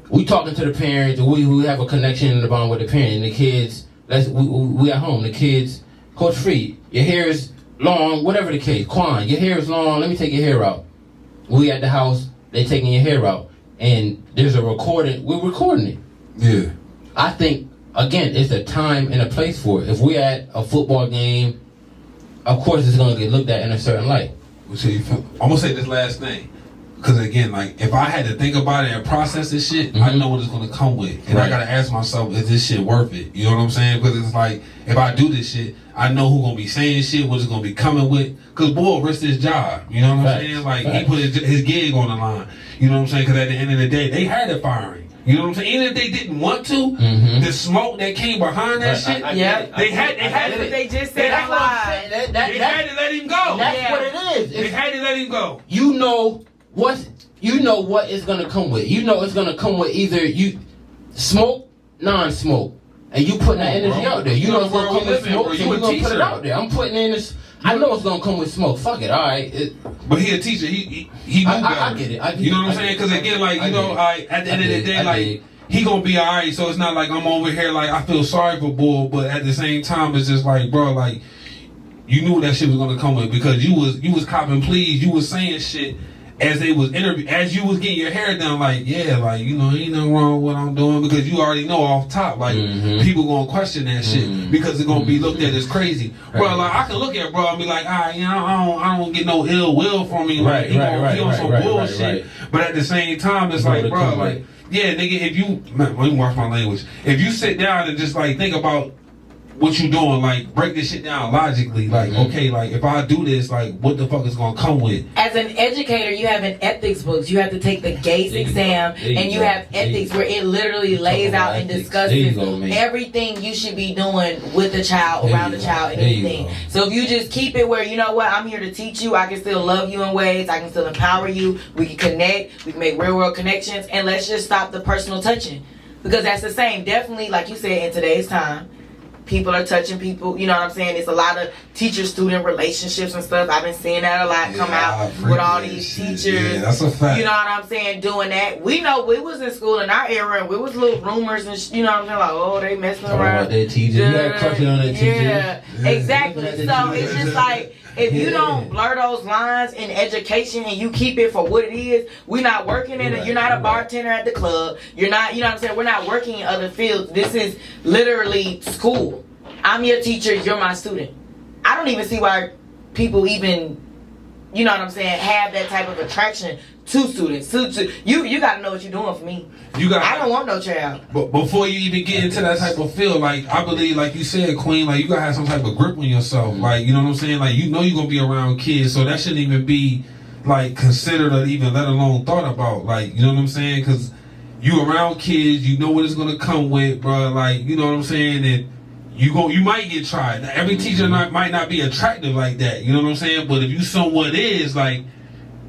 we talking to the parents, or we have a connection in the bond with the parent, and the kids, we at home, the kids, Coach Free, your hair is long, whatever the case, Quan, your hair is long, let me take your hair out. We at the house, they taking your hair out, and there's a recording, we're recording it. Yeah. I think, again, it's a time and a place for it. If we're at a football game, of course it's going to get looked at in a certain light. I'm gonna say this last thing, because again, like if I had to think about it and process this shit, I know what it's gonna come with, and I gotta ask myself, is this shit worth it? You know what I'm saying? Because it's like if I do this shit, I know who gonna be saying shit, what it's gonna be coming with. Because boy risked his job. You know what I'm saying? Like he put his gig on the line. You know what I'm saying? Because at the end of the day, they had to fire him. You know what I'm saying? Even if they didn't want to, the smoke that came behind that shit, they had to. They just said out loud. They had to let him go. That's what it is. They had to let him go. You know what it's gonna come with. You know it's gonna come with either you smoke, non-smoke, and you putting that energy out there. You know it's gonna come with smoke, so you gonna put it out there. I'm putting in this. I know it's gonna come with smoke. Fuck it, all right. But he a teacher. He knew better. I get it. You know what I'm saying? Because again, like you know, at the end of the day, like he gonna be alright. So it's not like I'm over here like I feel sorry for Bull, but at the same time, it's just like, bro, like you knew that shit was gonna come with because you was copping pleas. You was saying shit as they was as you was getting your hair done, like, yeah, like, you know, ain't nothing wrong with what I'm doing because you already know off top, like, people gonna question that shit because it's gonna be looked at as crazy. Bro, like, I can look at bro and be like, all right, you know, I don't get no ill will from me, like, he on some bullshit. But at the same time, it's like, bro, like, yeah, nigga, if you, man, let me watch my language. If you sit down and just, like, think about what you doing, like break this shit down logically, like okay, like if I do this, like what the fuck is gonna come with? As an educator, you have an ethics books. You have to take the GACE exam, and you have ethics where it literally lays out and discusses everything you should be doing with the child, around the child, and anything. So if you just keep it where, you know what, I'm here to teach you, I can still love you in ways, I can still empower you, we can connect, we can make real world connections, and let's just stop the personal touching. Because that's the same, definitely, like you said, in today's time, people are touching people, you know what I'm saying? It's a lot of teacher-student relationships and stuff. I've been seeing that a lot come out with all these teachers. Yeah, that's a fact. You know what I'm saying? Doing that. We know we was in school in our era, and we was little rumors and you know what I'm saying? Like, oh, they messing around. About their teacher. You had crushing on that teacher. Yeah, exactly. So it's just like, if you don't blur those lines in education and you keep it for what it is, we're not working in it. You're not a bartender at the club. You're not, you know what I'm saying? We're not working in other fields. This is literally school. I'm your teacher. You're my student. I don't even see why people even, you know what I'm saying, have that type of attraction to students. You got to know what you're doing for me. I don't want no child. But before you even get into that type of feel, like I believe, like you said, Queen, like you gotta have some type of grip on yourself. Like, you know what I'm saying? Like, you know you're gonna be around kids, so that shouldn't even be like considered or even let alone thought about. Like, you know what I'm saying? Because you around kids, you know what it's gonna come with, bro. Like, you know what I'm saying? And you might get tried. Now, every teacher might not be attractive like that. You know what I'm saying? But if you someone is, like,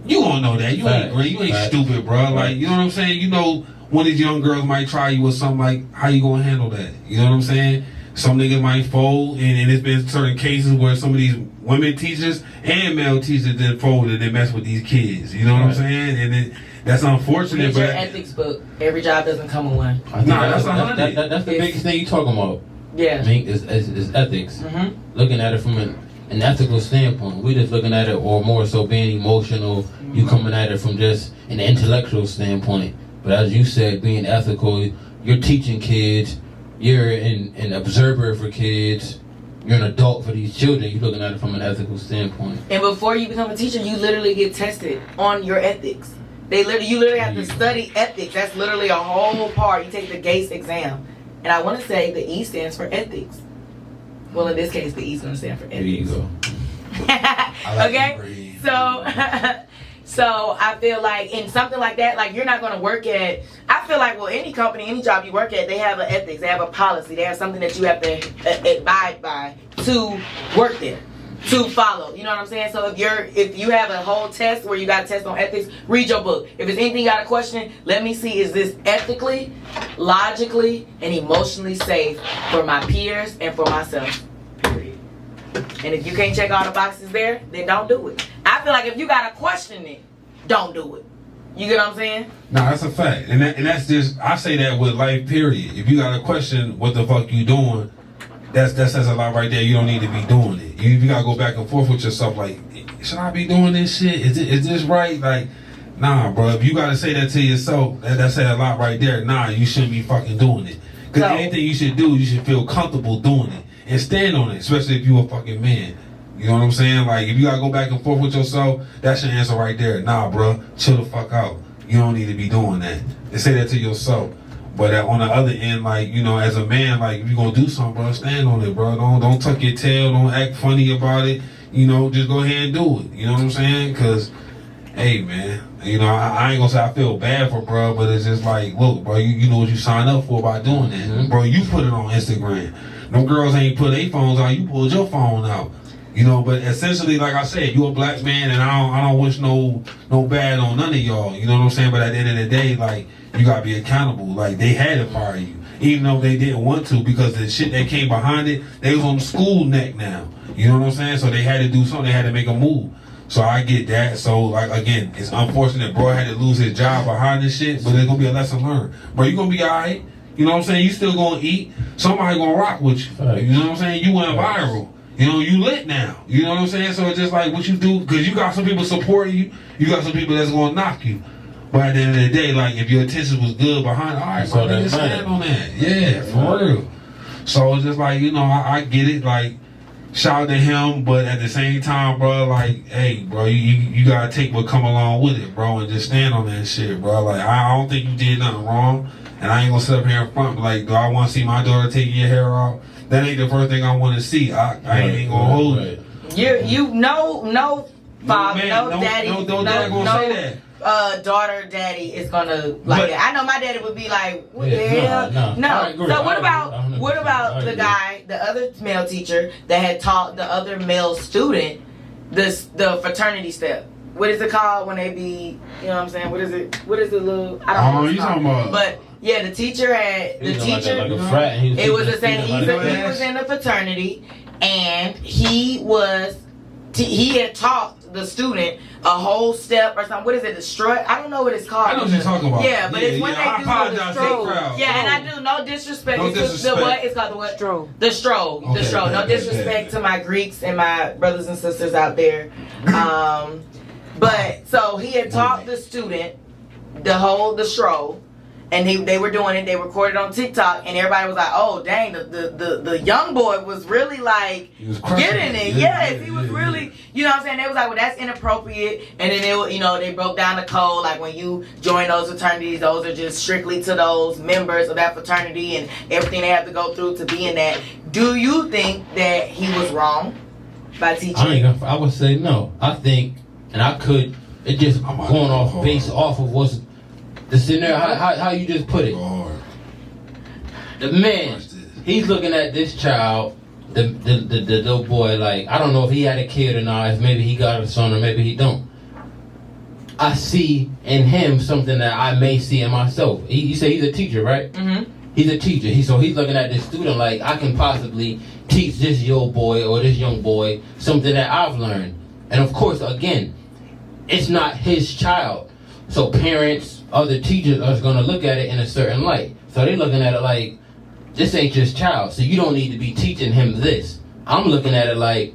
you gonna know that. You ain't great. You ain't stupid, bro. Like, you know what I'm saying? You know one of these young girls might try you or something, like, how you gonna handle that? You know what I'm saying? Some niggas might fold, and there's been certain cases where some of these women teachers and male teachers then fold and they mess with these kids. You know what I'm saying? And that's unfortunate. Read your ethics book. Every job doesn't come with one. That's the biggest thing you talking about. Yeah. I mean, is ethics. Looking at it from an ethical standpoint. We just looking at it, or more so being emotional. You coming at it from just an intellectual standpoint. But as you said, being ethical, you're teaching kids. You're an observer for kids. You're an adult for these children. You're looking at it from an ethical standpoint. And before you become a teacher, you literally get tested on your ethics. You literally have to study ethics. That's literally a whole part. You take the GACE exam. And I want to say the E stands for ethics. Well, in this case, the E is going to stand for ethics. There you go. Okay? So I feel like in something like that, like you're not going to work at, I feel like, well, any company, any job you work at, they have an ethics, they have a policy, they have something that you have to abide by to work there. to follow. You know what I'm saying? So if you have a whole test where you got a test on ethics, read your book. If it's anything you got a question, let me see, is this ethically, logically, and emotionally safe for my peers and for myself? Period. And if you can't check all the boxes there, then don't do it. I feel like if you got to question it, don't do it. You get what I'm saying? No, that's a fact. And that's just, I say that with life, period. If you got to question what the fuck you doing, that says a lot right there. You don't need to be doing it. You got to go back and forth with yourself like, should I be doing this shit? Is this right? Like, nah, bro. If you got to say that to yourself, that says a lot right there. Nah, you shouldn't be fucking doing it. Because anything you should do, you should feel comfortable doing it. And stand on it, especially if you a fucking man. You know what I'm saying? Like, if you got to go back and forth with yourself, that's your answer right there. Nah, bro. Chill the fuck out. You don't need to be doing that. And say that to yourself. But on the other end, like, you know, as a man, like, if you gonna do something, bro, stand on it, bro. Don't tuck your tail. Don't act funny about it. You know, just go ahead and do it. You know what I'm saying? Because, hey, man, you know, I ain't gonna say I feel bad for bro, but it's just like, look, bro, you know what you signed up for by doing that. Mm-hmm. Bro, you put it on Instagram. Them girls ain't put their phones out. You pulled your phone out. You know, but essentially, like I said, you a black man, and I don't wish no bad on none of y'all. You know what I'm saying? But at the end of the day, like, you gotta be accountable. Like, they had to fire you, even though they didn't want to, because the shit that came behind it, they was on the school neck now. You know what I'm saying? So they had to do something. They had to make a move. So I get that. So, like, again, it's unfortunate bro had to lose his job behind this shit, but there's gonna be a lesson learned. Bro, you gonna be alright. You know what I'm saying? You still gonna eat. Somebody gonna rock with you. You know what I'm saying? You went viral. You know, you lit now. You know what I'm saying? So it's just like what you do, because you got some people supporting you. You got some people that's going to knock you. But at the end of the day, like, if your intentions was good behind it, all right, bro, nigga, stand on that. Yeah, for real. So it's just like, you know, I get it. Like, shout out to him, but at the same time, bro, like, hey, bro, you got to take what come along with it, bro, and just stand on that shit, bro. Like, I don't think you did nothing wrong. And I ain't going to sit up here in front, like, do I want to see my daughter taking your hair out? That ain't the first thing I want to see. I ain't gonna hold it. No father, no daddy, say that. Daughter, daddy is gonna like it. I know my daddy would be like, what the hell? No. So what about the guy, the other male teacher that had taught the other male student the fraternity step? What is it called when they be? You know what I'm saying? What is it? What is the little? I don't know. Oh, you talking about? But yeah, the teacher had the teacher. Like a frat, and it was the same. He was in the fraternity, and he had taught the student a whole step or something. What is it? The strut? I don't know what it's called. I know what you're talking about. Yeah, but it's when they do the stroll. Crowd. Yeah, and I do no disrespect. No disrespect. The what? It's called the what? Stroll. The stroll. Okay, The stroll. No disrespect to my Greeks and my brothers and sisters out there. But so he had taught the student the stroll. And they were doing it. They recorded on TikTok, and everybody was like, "Oh, dang! The young boy was really like getting it. Yes, he was really. You know what I'm saying? They was like, well, that's inappropriate. And then they broke down the code. Like when you join those fraternities, those are just strictly to those members of that fraternity and everything they have to go through to be in that. Do you think that he was wrong by teaching? I would say no. I think, and I could. It just going off based off of what's. The scenario, how you just put it. The man, he's looking at this child, the little boy, like, I don't know if he had a kid or not, if maybe he got a son or maybe he don't. I see in him something that I may see in myself. You say he's a teacher, right? Mm-hmm. He's a teacher. So he's looking at this student like, I can possibly teach this young boy or this young boy something that I've learned. And of course, again, it's not his child. So parents, other teachers are going to look at it in a certain light. So they're looking at it like, this ain't just child, so you don't need to be teaching him this. I'm looking at it like,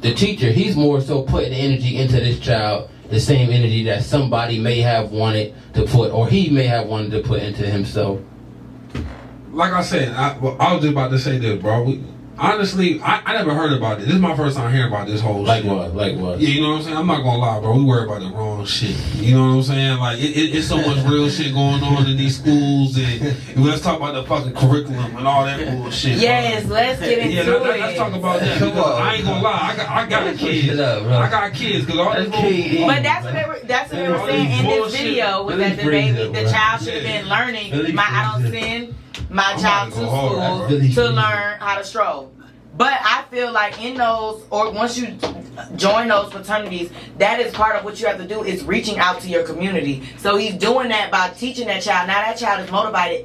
the teacher, he's more so putting the energy into this child, the same energy that somebody may have wanted to put, or he may have wanted to put into himself. Like I said, I was just about to say this, bro. Honestly, I never heard about it. This is my first time hearing about this whole shit. Like what? Yeah, you know what I'm saying? I'm not gonna lie, bro. We worry about the wrong shit. You know what I'm saying? Like, it's so much real shit going on in these schools, and let's talk about the fucking curriculum and all that bullshit. Yes, let's get into it. Let's talk about that. Because I ain't gonna lie, I got kids. I got kids, because all this bullshit. But that's what they were saying in this video, was that the child should have been learning. I don't send my child to school to learn how to stroll. But I feel like in those, or once you join those fraternities, that is part of what you have to do is reaching out to your community. So he's doing that by teaching that child. Now that child is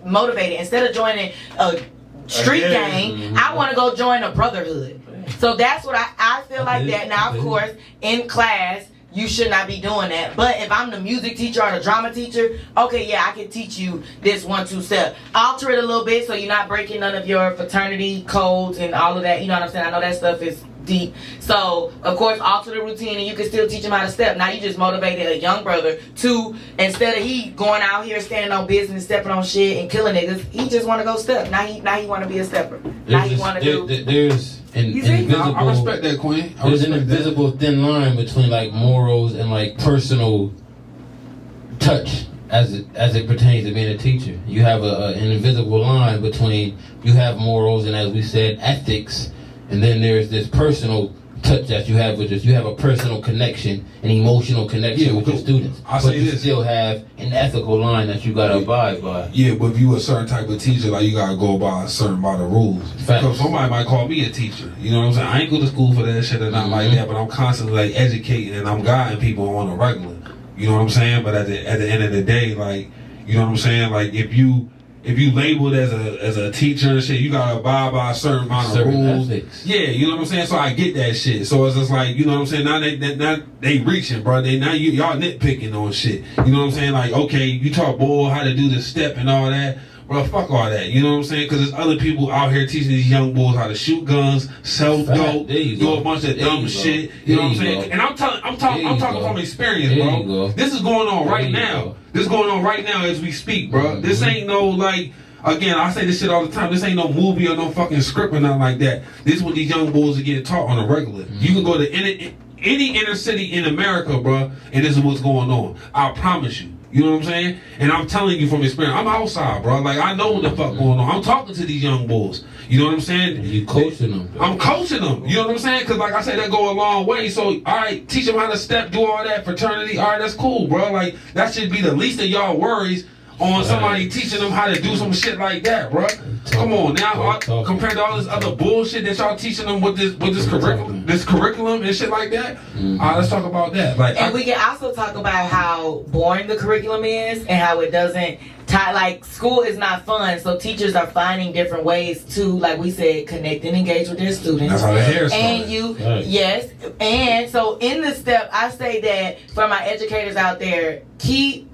motivated. Instead of joining a street gang, I want to go join a brotherhood. So that's what I feel like that. Now, of course, in class, you should not be doing that. But if I'm the music teacher or the drama teacher, okay, yeah, I can teach you this 1-2 step. Alter it a little bit so you're not breaking none of your fraternity codes and all of that. You know what I'm saying? I know that stuff is deep. So, of course, alter the routine and you can still teach him how to step. Now you just motivated a young brother to, instead of he going out here standing on business, stepping on shit and killing niggas, he just want to go step. Now he want to be a stepper. Now he want to do... There's an invisible... I respect that, Queen. There's an invisible thin line between like morals and like personal touch as it pertains to being a teacher. You have an invisible line between you have morals and, as we said, ethics, and then there's this personal touch that you have with this. You have a personal connection, an emotional connection with your students. But you still have an ethical line that you gotta abide by. Yeah, but if you a certain type of teacher, like you gotta go by the rules. Facts. Because somebody might call me a teacher. You know what I'm saying? I ain't go to school for that shit or nothing like that, but I'm constantly like educating and I'm guiding people on a regular. You know what I'm saying? But at the end of the day, like, you know what I'm saying? Like if you labeled as a teacher and shit, you gotta abide by a certain amount of rules. Ethics. Yeah, you know what I'm saying? So I get that shit. So it's just like, you know what I'm saying? Now they reaching, bro. Y'all nitpicking on shit. You know what I'm saying? Like, okay, you taught boy how to do the step and all that. Bro, fuck all that. You know what I'm saying? Because there's other people out here teaching these young boys how to shoot guns, sell dope, do a bunch of dumb shit. You know what I'm saying? And I'm talking from experience, bro. This is going on right now. This is going on right now as we speak, bro. This ain't no like. Again, I say this shit all the time. This ain't no movie or no fucking script or nothing like that. This is what these young boys are getting taught on a regular. You can go to any inner city in America, bro, and this is what's going on. I promise you. You know what I'm saying? And I'm telling you from experience. I'm outside, bro. Like, I know what the fuck going on. I'm talking to these young boys. You know what I'm saying? You coaching them. I'm coaching them. You know what I'm saying? Because, like I said, that go a long way. So, all right, teach them how to step, do all that, fraternity. All right, that's cool, bro. Like, that should be the least of y'all worries on somebody teaching them how to do some shit like that, bro. Come on now, compared to all this other bullshit that y'all teaching them with this curriculum and shit like that. Let's talk about that. Like, and we can also talk about how boring the curriculum is and how it doesn't tie. Like, school is not fun, so teachers are finding different ways to, like we said, connect and engage with their students. That's how the hair started. And yes, and so in this step, I say that for my educators out there, keep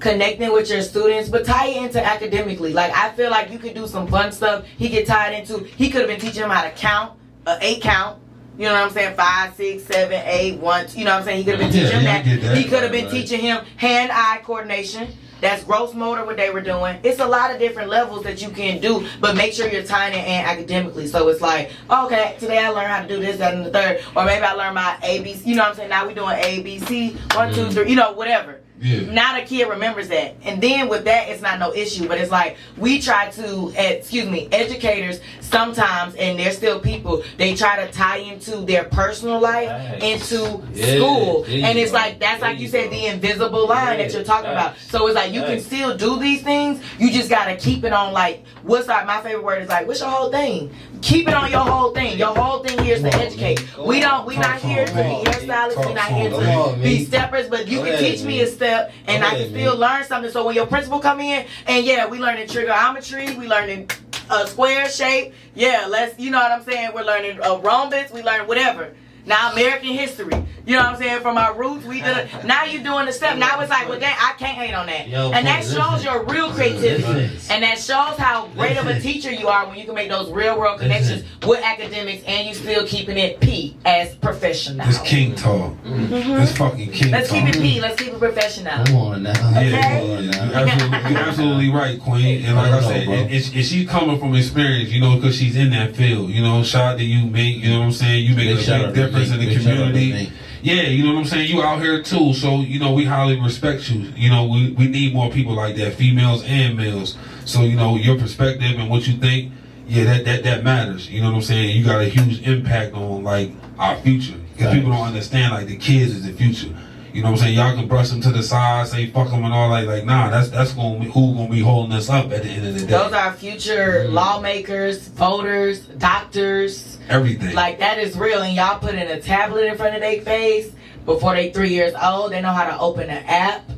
connecting with your students, but tie it into academically. Like, I feel like you could do some fun stuff. He could tie it into, he could have been teaching him how to count, 8 count. You know what I'm saying? 5, 6, 7, 8, 1. You know what I'm saying? He could have been teaching him that. He could have been teaching him hand-eye coordination. That's gross motor, what they were doing. It's a lot of different levels that you can do, but make sure you're tying it in academically. So it's like, okay, today I learned how to do this, that, and the third. Or maybe I learned my ABC. You know what I'm saying? Now we're doing ABC, 1, 2, 3, you know, whatever. Yeah. Now the kid remembers that. And then with that, it's not no issue. But it's like, we try to, educators sometimes, and they're still people, they try to tie into their personal life into school. And it's like, that's like you said, the invisible line that you're talking about. So it's like, you can still do these things. You just got to keep it on, like, what's like, my favorite word is like, what's your whole thing? Keep it on your whole thing. Your whole thing here is to educate. We not here to be hairstylists. We not here to be steppers. But you can teach me a step, and I can still learn something. So when your principal come in, and we learning trigonometry, we learning a square shape. Yeah, you know what I'm saying? We're learning a rhombus. We learn whatever. Now American history. You know what I'm saying? From our roots, we did it. Now you're doing the step. Now it's like, well, dang, I can't hate on that. And that shows your real creativity. And that shows how great of a teacher you are when you can make those real world connections with academics and you still keeping it P as professional. It's king talk. It's fucking king talk. Let's keep it P. Let's keep it professional. Come on now. Okay? You're absolutely right, Queen. And like I said, and she's coming from experience, you know, because she's in that field. You know, shout out to you, mate. You know what I'm saying? You make a big difference in the community. Yeah, you know what I'm saying? You out here too, so, you know, we highly respect you. You know, we need more people like that, females and males. So, you know, your perspective and what you think, that matters. You know what I'm saying? You got a huge impact on, like, our future. Because people don't understand, like, the kids is the future. You know what I'm saying? Y'all can brush them to the side, say fuck them and all that. Like, nah, that's gonna be who gonna be holding us up at the end of the day. Those are future lawmakers, voters, doctors. Everything. Like, that is real. And y'all put in a tablet in front of their face before they 3 years old. They know how to open an app,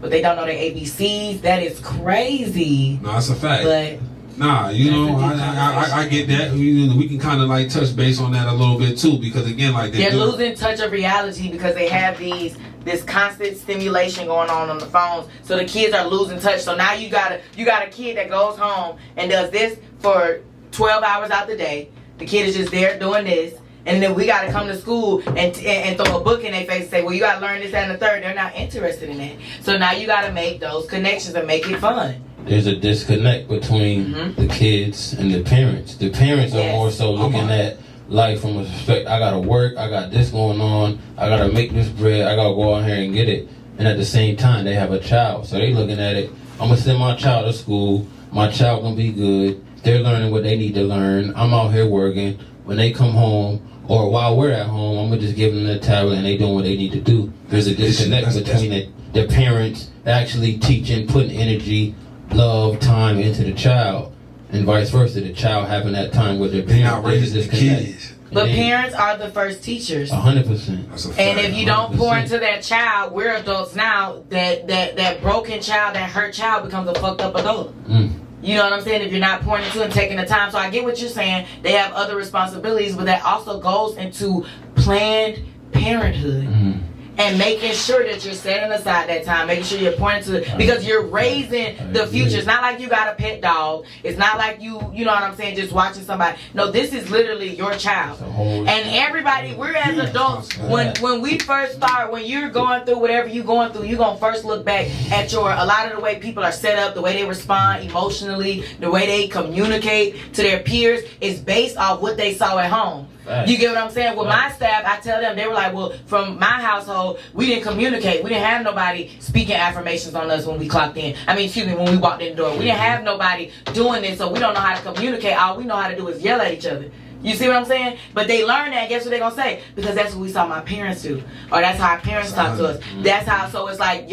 but they don't know their ABCs. That is crazy. No, that's a fact. But Nah, you know, I get that. We can kind of like touch base on that a little bit too, because again, like they're losing touch of reality because they have this constant stimulation going on the phones. So the kids are losing touch. So now you got a kid that goes home and does this for 12 hours out the day. The kid is just there doing this. And then we got to come to school and throw a book in their face and say, well, you got to learn this, that, and the third. They're not interested in that. So now you got to make those connections and make it fun. There's a disconnect between the kids and the parents. The parents are more so looking at life from a perspective. I gotta work. I got this going on. I gotta make this bread. I gotta go out here and get it. And at the same time, they have a child, so they looking at it. I'm gonna send my child to school. My child gonna be good. They're learning what they need to learn. I'm out here working. When they come home, or while we're at home, I'm gonna just give them the tablet and they doing what they need to do. There's a disconnect between the parents actually teaching, putting energy, love, time into the child, and vice versa. The child having that time with their parents. Not raising the kids. But parents are the first teachers. 100%. And if you don't pour into that child, we're adults now. That broken child, that hurt child becomes a fucked up adult. You know what I'm saying? If you're not pouring into and taking the time. So I get what you're saying. They have other responsibilities, but that also goes into planned parenthood. And making sure that you're setting aside that time, making sure you're pointing to, because you're raising the future. It's not like you got a pet dog. It's not like you know what I'm saying, just watching somebody. No, this is literally your child. And everybody, we're as adults, when we first start, when you're going through whatever you're going through, you're going to first look back at a lot of the way people are set up, the way they respond emotionally, the way they communicate to their peers is based off what they saw at home. You get what I'm saying? With my staff, I tell them, they were like, well, from my household, we didn't communicate. We didn't have nobody speaking affirmations on us when we clocked in. When we walked in the door. We didn't have nobody doing this, so we don't know how to communicate. All we know how to do is yell at each other. You see what I'm saying? But they learn that, and guess what they're going to say? Because that's what we saw my parents do. Or that's how our parents talk to us. That's how, so it's like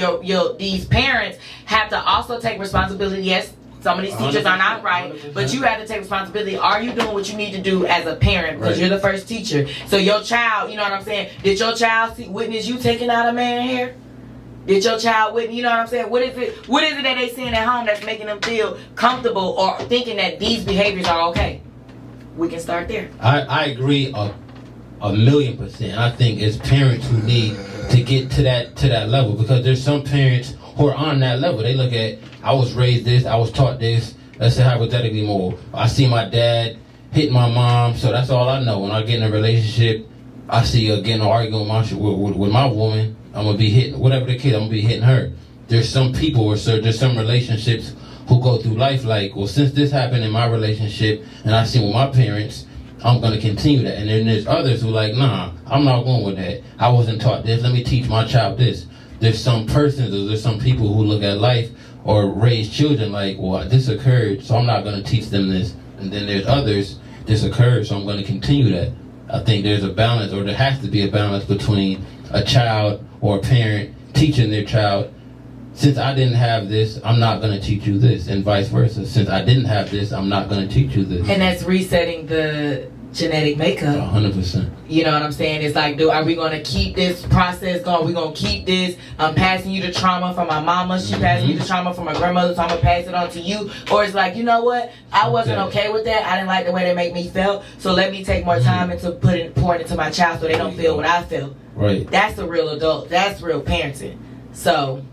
these parents have to also take responsibility. Yes, some of these teachers are not right, 100%. but you have to take responsibility. Are you doing what you need to do as a parent? Because you're the first teacher. So your child, you know what I'm saying? Did your child witness you taking out a man's hair? Did your child witness, you know what I'm saying? What is it that they seeing at home that's making them feel comfortable or thinking that these behaviors are okay? We can start there. I agree a 1,000,000%. I think it's parents who need to get to that level, because there's some parents who are on that level. They look at, I was raised this, I was taught this. Let's say hypothetically more. I see my dad hit my mom, so that's all I know. When I get in a relationship, I see her getting an argument with my woman, I'm gonna be hitting whatever the kid, I'm gonna be hitting her. There's some people, or there's some relationships who go through life like, well, since this happened in my relationship and I see with my parents, I'm gonna continue that. And then there's others who like, nah, I'm not going with that. I wasn't taught this. Let me teach my child this. There's some persons, or there's some people who look at life or raise children like, well, this occurred, so I'm not going to teach them this. And then there's others, this occurred, so I'm going to continue that. I think there's a balance, or there has to be a balance between a child or a parent teaching their child, since I didn't have this, I'm not going to teach you this, and vice versa. Since I didn't have this, I'm not going to teach you this. And that's resetting the genetic makeup. 100%. You know what I'm saying? It's like, are we going to keep this process going? Are we going to keep this? I'm passing you the trauma from my mama. She passed me the trauma from my grandmother, so I'm going to pass it on to you. Or it's like, you know what? I wasn't okay with that. I didn't like the way they make me feel. So let me take more time into pouring into my child so they don't feel what I feel. Right. That's a real adult. That's real parenting. So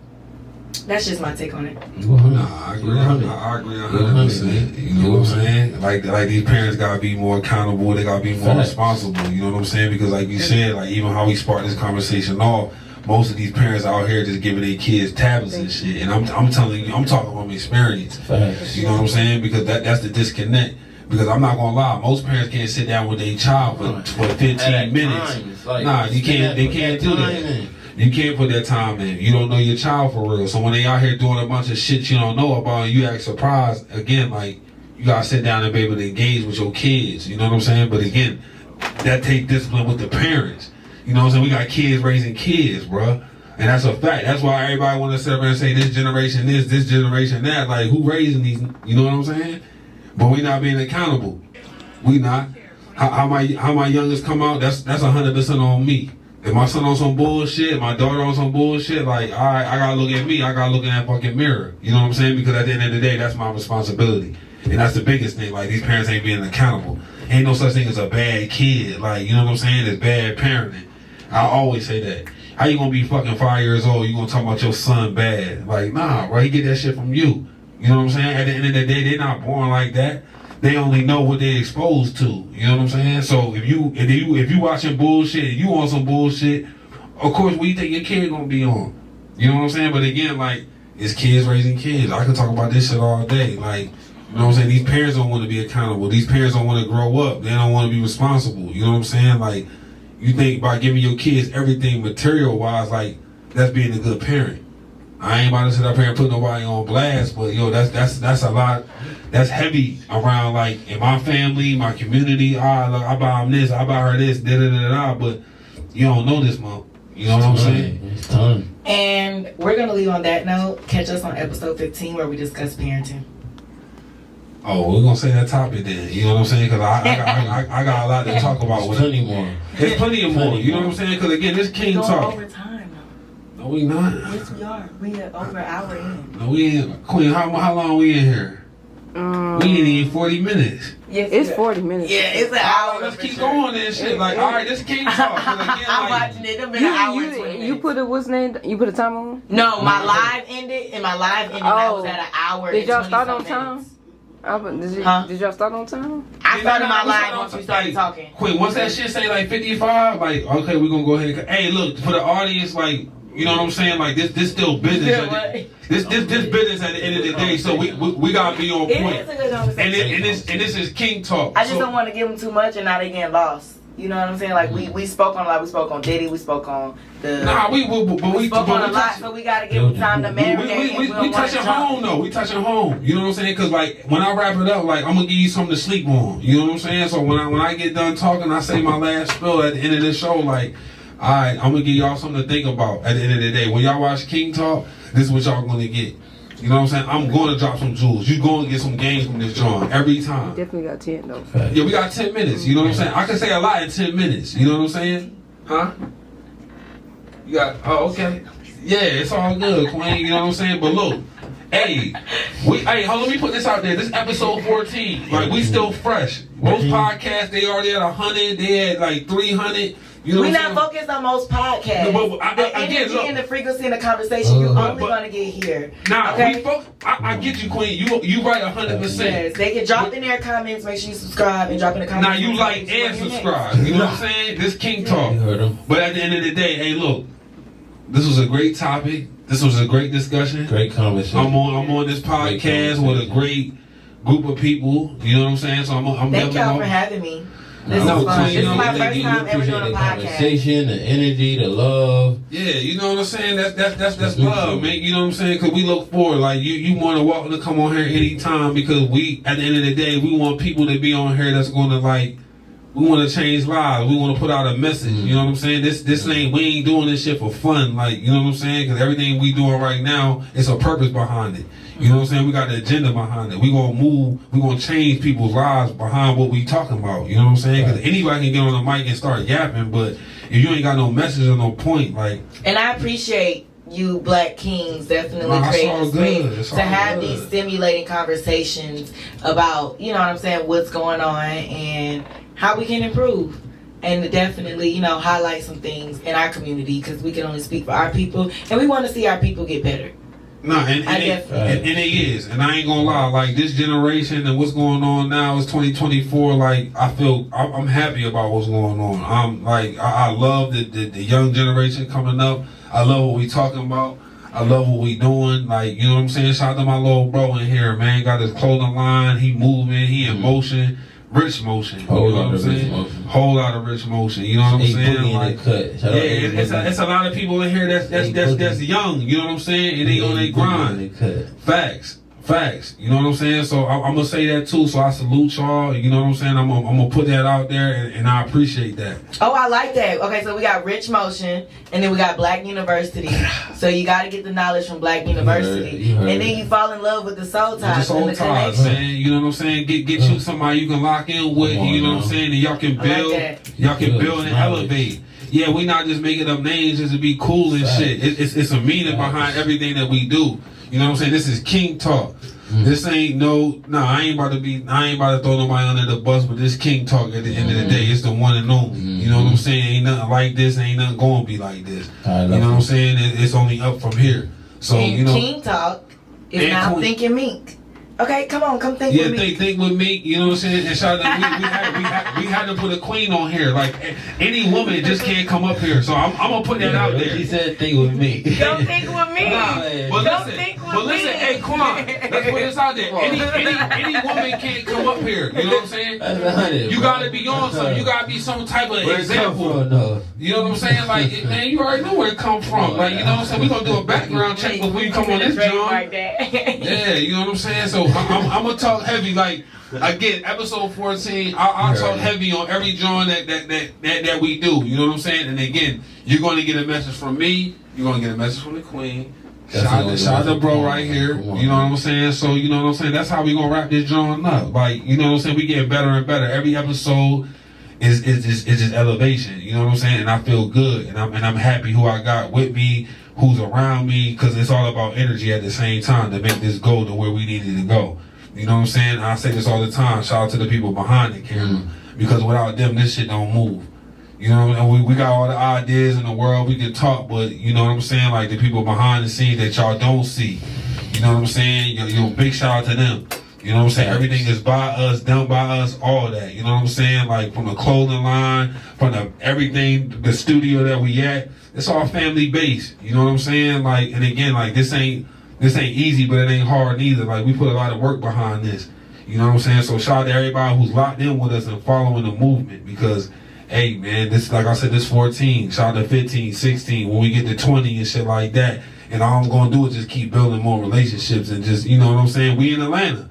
that's just my take on it. Nah, I agree 100%. You know what I'm saying? Like these parents gotta be more accountable. They gotta be more responsible. You know what I'm saying? Because like you said, like even how we sparked this conversation off, most of these parents out here just giving their kids tablets and shit. And I'm telling you, I'm talking from experience. Facts. You know what I'm saying? Because that's the disconnect. Because I'm not gonna lie, most parents can't sit down with their child for 15 minutes. Nah, you can't. They can't do that. You can't put that time in. You don't know your child for real. So when they out here doing a bunch of shit you don't know about, and you act surprised, again, like, you gotta sit down and be able to engage with your kids. You know what I'm saying? But again, that take discipline with the parents. You know what I'm saying? We got kids raising kids, bruh. And that's a fact. That's why everybody want to sit up and say this generation this generation that. Like, who raising these? You know what I'm saying? But we not being accountable. We not. How my youngest come out? That's 100% on me. If my son on some bullshit, my daughter on some bullshit, like, all right, I gotta look at me. I gotta look in that fucking mirror. You know what I'm saying? Because at the end of the day, that's my responsibility. And that's the biggest thing. Like, these parents ain't being accountable. Ain't no such thing as a bad kid. Like, you know what I'm saying? It's bad parenting. I always say that. How you gonna be fucking 5 years old? You gonna talk about your son bad? Like, nah, bro. He get that shit from you. You know what I'm saying? At the end of the day, they're not born like that. They only know what they're exposed to. You know what I'm saying? So if you watching bullshit, you on some bullshit, of course, what do you think your kid gonna be on? You know what I'm saying? But again, like, it's kids raising kids. I can talk about this shit all day. Like, you know what I'm saying? These parents don't want to be accountable. These parents don't want to grow up. They don't want to be responsible. You know what I'm saying? Like, you think by giving your kids everything material-wise, like, that's being a good parent. I ain't about to sit up here and put nobody on blast, but yo, that's a lot. That's heavy around, like, in my family, my community. Look, I buy them this, I buy her this, da da da da. But you don't know this, mom. You know what I'm saying? It's time. And we're gonna leave on that note. Catch us on episode 15 where we discuss parenting. Oh, we're gonna say that topic then. You know what I'm saying? Because I got a lot to talk about with Plenty it. more. There's plenty of more. You know what I'm saying? Because again, this King Going talk. over time though. No, we not. Yes, we are. We are over an hour in. No, we ain't. Queen, how long we in here? We ain't even 40 minutes. Yes, It's 40 minutes. Yeah, it's an hour. Let's for keep sure. going and shit. Like, all right, this King talk. 'Cause again, I'm like, watching it. It's been an hour and 20 minutes. You put a what's name? You put a time on? No, my live ended, and my live ended. I was Oh. at an hour. Did and y'all 20 start on something time? minutes. Did y'all start on time? I started my we live started once we on- started like, talking. Quick, once that shit say like 55, like, okay, we're gonna go ahead and, hey, look, for the audience, like, you know what I'm saying? Like, this still business. Yeah, at what? This business at the end of the day, so we gotta be on It point. is a good conversation. And this is King talk. I just So- don't want to give them too much and now they getting lost. You know what I'm saying? Like we spoke on a lot. We spoke on Diddy. We spoke on the. Nah, we spoke on a lot, so we gotta give them time to marinate. we touching home though. We touching home. You know what I'm saying? Because like when I wrap it up, like I'm gonna give you something to sleep on. You know what I'm saying? So when I get done talking, I say my last spill at the end of the show. Like, all right, I'm gonna give y'all something to think about at the end of the day. When y'all watch King talk, this is what y'all gonna get. You know what I'm saying? I'm going to drop some jewels. You going to get some games from this joint every time. Definitely got 10 though. Yeah, we got 10 minutes. You know what I'm saying? I can say a lot in 10 minutes. You know what I'm saying? Huh? You got, oh, okay. Yeah, it's all good, Queen. You know what I'm saying? But look, hey, let me put this out there. This episode 14. Like, we still fresh. Most podcasts, they already at 100. They had like 300. You know We what not I'm saying? focused on most podcasts. No, but the again, energy look. and the frequency and the conversation you're only but- gonna get here. Nah, okay? I get you, Queen. You right 100%. Yes, they can drop in their comments. Make sure you subscribe and drop in the comments. Now you like and subscribe. You know what I'm saying? This King talk. You heard him. But at the end of the day, hey, look, this was a great topic. This was a great discussion. Great conversation. I'm on this podcast with a great group of people. You know what I'm saying? So I'm Thank definitely y'all gonna- for having me. This No, is fun. Queen, This you is know, my they first give you time ever doing a the podcast. conversation, the energy, the love. Yeah, you know what I'm saying? That's love, man. You know what I'm saying? Because we look forward. Like you more than welcome to come on here anytime because we, at the end of the day, we want people to be on here that's going to like. We want to change lives. We want to put out a message. You know what I'm saying? This ain't, we ain't doing this shit for fun. Like, you know what I'm saying? Because everything we doing right now, it's a purpose behind it. You know what I'm saying? We got the agenda behind it. We gonna move. We gonna change people's lives behind what we talking about. You know what I'm saying? Because anybody can get on the mic and start yapping, but if you ain't got no message or no point, like. And I appreciate you, Black Kings, definitely Nah, it's creating all a good. space It's to all have good. these stimulating conversations about, you know what I'm saying, what's going on and how we can improve. And to definitely, you know, highlight some things in our community because we can only speak for our people and we want to see our people get better. No, and it is. And I ain't gonna lie, like this generation and what's going on now is 2024. Like I'm happy about what's going on. I'm like I love the young generation coming up. I love what we talking about. I love what we doing. Like, you know what I'm saying? Shout out to my little bro in here, man. Got his clothing line. He moving. He in motion. Rich motion. Whole You know lot what I'm of rich saying? motion. Whole lot of rich motion. You know what I'm Hey, saying? Boogie in Like, the cut. Shout yeah, out to it's a lot of people in here that's young. You know what I'm saying? And they on their grind. Cut. Facts. Facts. You know what I'm saying? So I'm gonna say that too. So I salute y'all. You know what I'm saying? I'm gonna put that out there, and I appreciate that. Oh, I like that. Okay, so we got Rich Motion, and then we got Black University. So you got to get the knowledge from Black University, You heard and then it. you fall in love with the soul The ties soul and the ties, connection. man. You know what I'm saying? Get you somebody you can lock in with. Come on, You know what I'm now. saying? And y'all can I like build. that. Y'all can Good build and knowledge. elevate. Yeah, we not just making up names just to be cool and Facts. shit. It's a meaning Facts. behind everything that we do. You know what I'm saying? This is King Talk. This ain't I ain't about to throw nobody under the bus, but this King Talk at the end of the day, it's the one and only. You know what I'm saying? Ain't nothing like this, ain't nothing gonna be like this. I You love know what I'm it. saying? It's only up from here. So, And you know. King Talk is And now Queen. thinking Mink. Okay, come think Yeah, with me. think with me. You know what I'm saying? And shout out, we had to put a queen on here. Like any woman just can't come up here. So I'm gonna put that out there. She said, "Think with me." Don't think with me. Nah, but Don't listen, think with but listen, me. hey, Quan, let's put this out there. Any woman can't come up here. You know what I'm saying? That's 100. You gotta be on something. You gotta be some type of Where it come example. from, though? You know what I'm saying? Like, man, you already know where it come from. Like, you know what I'm saying? We gonna do a background check before you come on this joint. Like that. Yeah, you know what I'm saying? So I'm gonna talk heavy. Like again, episode 14. I'll talk heavy on every drawing that we do. You know what I'm saying? And again, you're gonna get a message from me. You're gonna get a message from the queen. Shout out to bro right here. You know what I'm saying? So you know what I'm saying? That's how we gonna wrap this drawing up. Like you know what I'm saying? We getting better and better. Every episode is just elevation. You know what I'm saying? And I feel good, and I'm happy who I got with me, who's around me, because it's all about energy at the same time to make this go to where we needed to go. You know what I'm saying? I say this all the time. Shout out to the people behind the camera, because without them, this shit don't move. You know, and we got all the ideas in the world. We can talk, but you know what I'm saying? Like the people behind the scenes that y'all don't see. You know what I'm saying? Yo, big shout out to them. You know what I'm saying? Everything is by us, done by us, all that. You know what I'm saying? Like from the clothing line, from the everything, the studio that we at, it's all family based. You know what I'm saying? Like, and again, like this ain't easy, but it ain't hard neither. Like we put a lot of work behind this. You know what I'm saying? So shout out to everybody who's locked in with us and following the movement, because hey man, this, like I said, this 14, shout out to 15, 16, when we get to 20 and shit like that. And all I'm gonna do is just keep building more relationships and just, you know what I'm saying? We in Atlanta,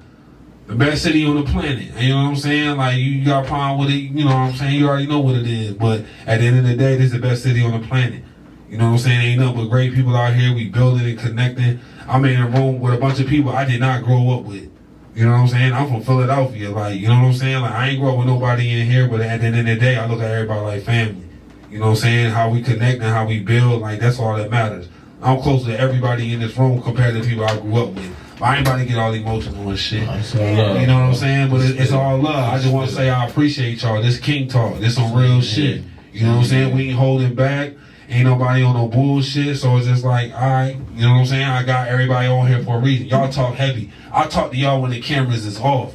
the best city on the planet. And you know what I'm saying? Like you got a problem with it, you know what I'm saying? You already know what it is. But at the end of the day, this is the best city on the planet. You know what I'm saying? Ain't nothing but great people out here. We building and connecting. I'm in a room with a bunch of people I did not grow up with. You know what I'm saying? I'm from Philadelphia. Like, you know what I'm saying? Like, I ain't grow up with nobody in here, but at the end of the day, I look at everybody like family. You know what I'm saying? How we connect and how we build, like, that's all that matters. I'm close to everybody in this room compared to people I grew up with. But I ain't about to get all emotional and shit. So love. You know what I'm saying? But it's all love. I just want to say I appreciate y'all. This King Talk. This some real shit. You know what I'm saying? We ain't holding back. Ain't nobody on no bullshit. So it's just like, all right. You know what I'm saying? I got everybody on here for a reason. Y'all talk heavy. I talk to y'all when the cameras is off.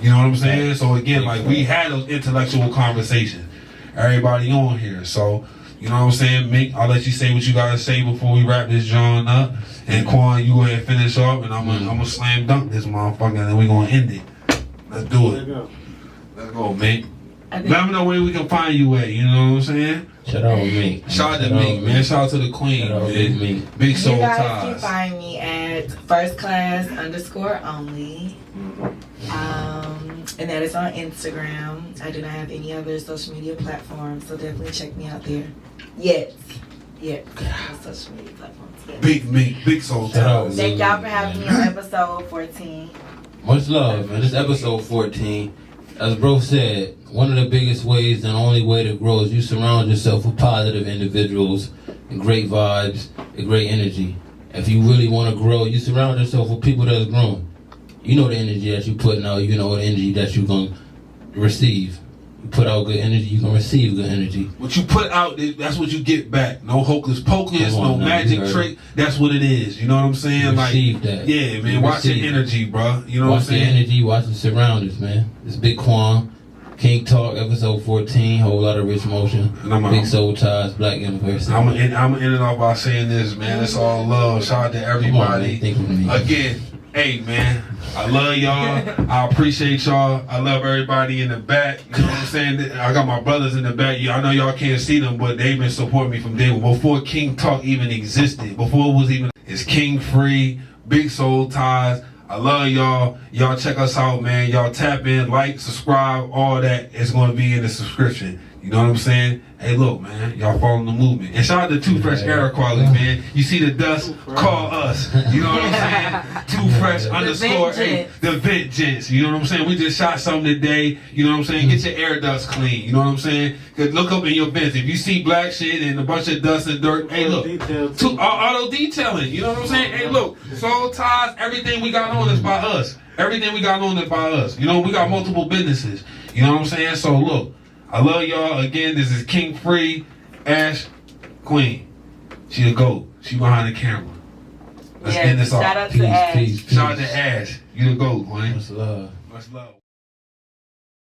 You know what I'm saying? So again, like we had those intellectual conversations. Everybody on here. So, you know what I'm saying? Mick, I'll let you say what you gotta say before we wrap this John up. And Quan, you go ahead and finish up, and I'm gonna slam dunk this motherfucker, and then we gonna end it. Let's do There it. you go. Let's go, Mick. I think- Let me know where we can find you at. You know what I'm saying? Shout out to me. Shout out to Mick, man. Shout out to the queen, Shout out to man. me. Big soul You guys can ties. find me at firstclass_only. And that is on Instagram. I do not have any other social media platforms, so definitely check me out there. Yes. No social media platforms. Yes. Big Mick, big soul Shout out. ties. Thank y'all for having me on episode 14. Much love, man. This is episode 14. As bro said, one of the biggest ways and only way to grow is you surround yourself with positive individuals and great vibes and great energy. If you really want to grow, you surround yourself with people that's growing. You know the energy that you putting out, you know the energy that you're going to receive. You put out good energy, you can receive good energy. What you put out, that's what you get back. No hocus pocus, Come on no now, magic you heard trick. That's what it is. You know what I'm saying? Receive Like, that. yeah, man. You Watch your receive it. energy, bro. You know Watch what I'm the saying? energy, watch the surroundings, man. It's Big Quan, King Talk, episode 14, whole lot of rich motion. And I'm Big Soul Ties, Black University. I'm gonna end it off by saying this, man. It's all love. Shout out to Come on, man. everybody. Think with me. Again, hey, man. I love y'all. I appreciate y'all. I love everybody in the back. You know what I'm saying? I got my brothers in the back. I know y'all can't see them, but they've been supporting me from day one. Before King Talk even existed. Before it was even. It's King Free, Big Soul Ties. I love y'all. Y'all check us out, man. Y'all tap in, like, subscribe, all that is going to be in the subscription. You know what I'm saying? Hey, look, man. Y'all following the movement. And shout out to Too Fresh Air Quality, man. You see the dust, call us. You know what I'm saying? Too Fresh _ Vent the Vent Gents. You know what I'm saying? We just shot something today. You know what I'm saying? Get your air dust clean. You know what I'm saying? Cause look up in your vents. If you see black shit and a bunch of dust and dirt, hey, look. Auto detailing. You know what I'm saying? Hey, look. Soul ties, everything we got on is by us. Everything we got on is by us. You know, we got multiple businesses. You know what I'm saying? So, look. I love y'all. Again, this is King Free, Ash Queen. She the GOAT. She behind the camera. Let's end this off. Shout out to Ash. Peace. Shout out to Ash. You the GOAT, Queen. Much love. Much love.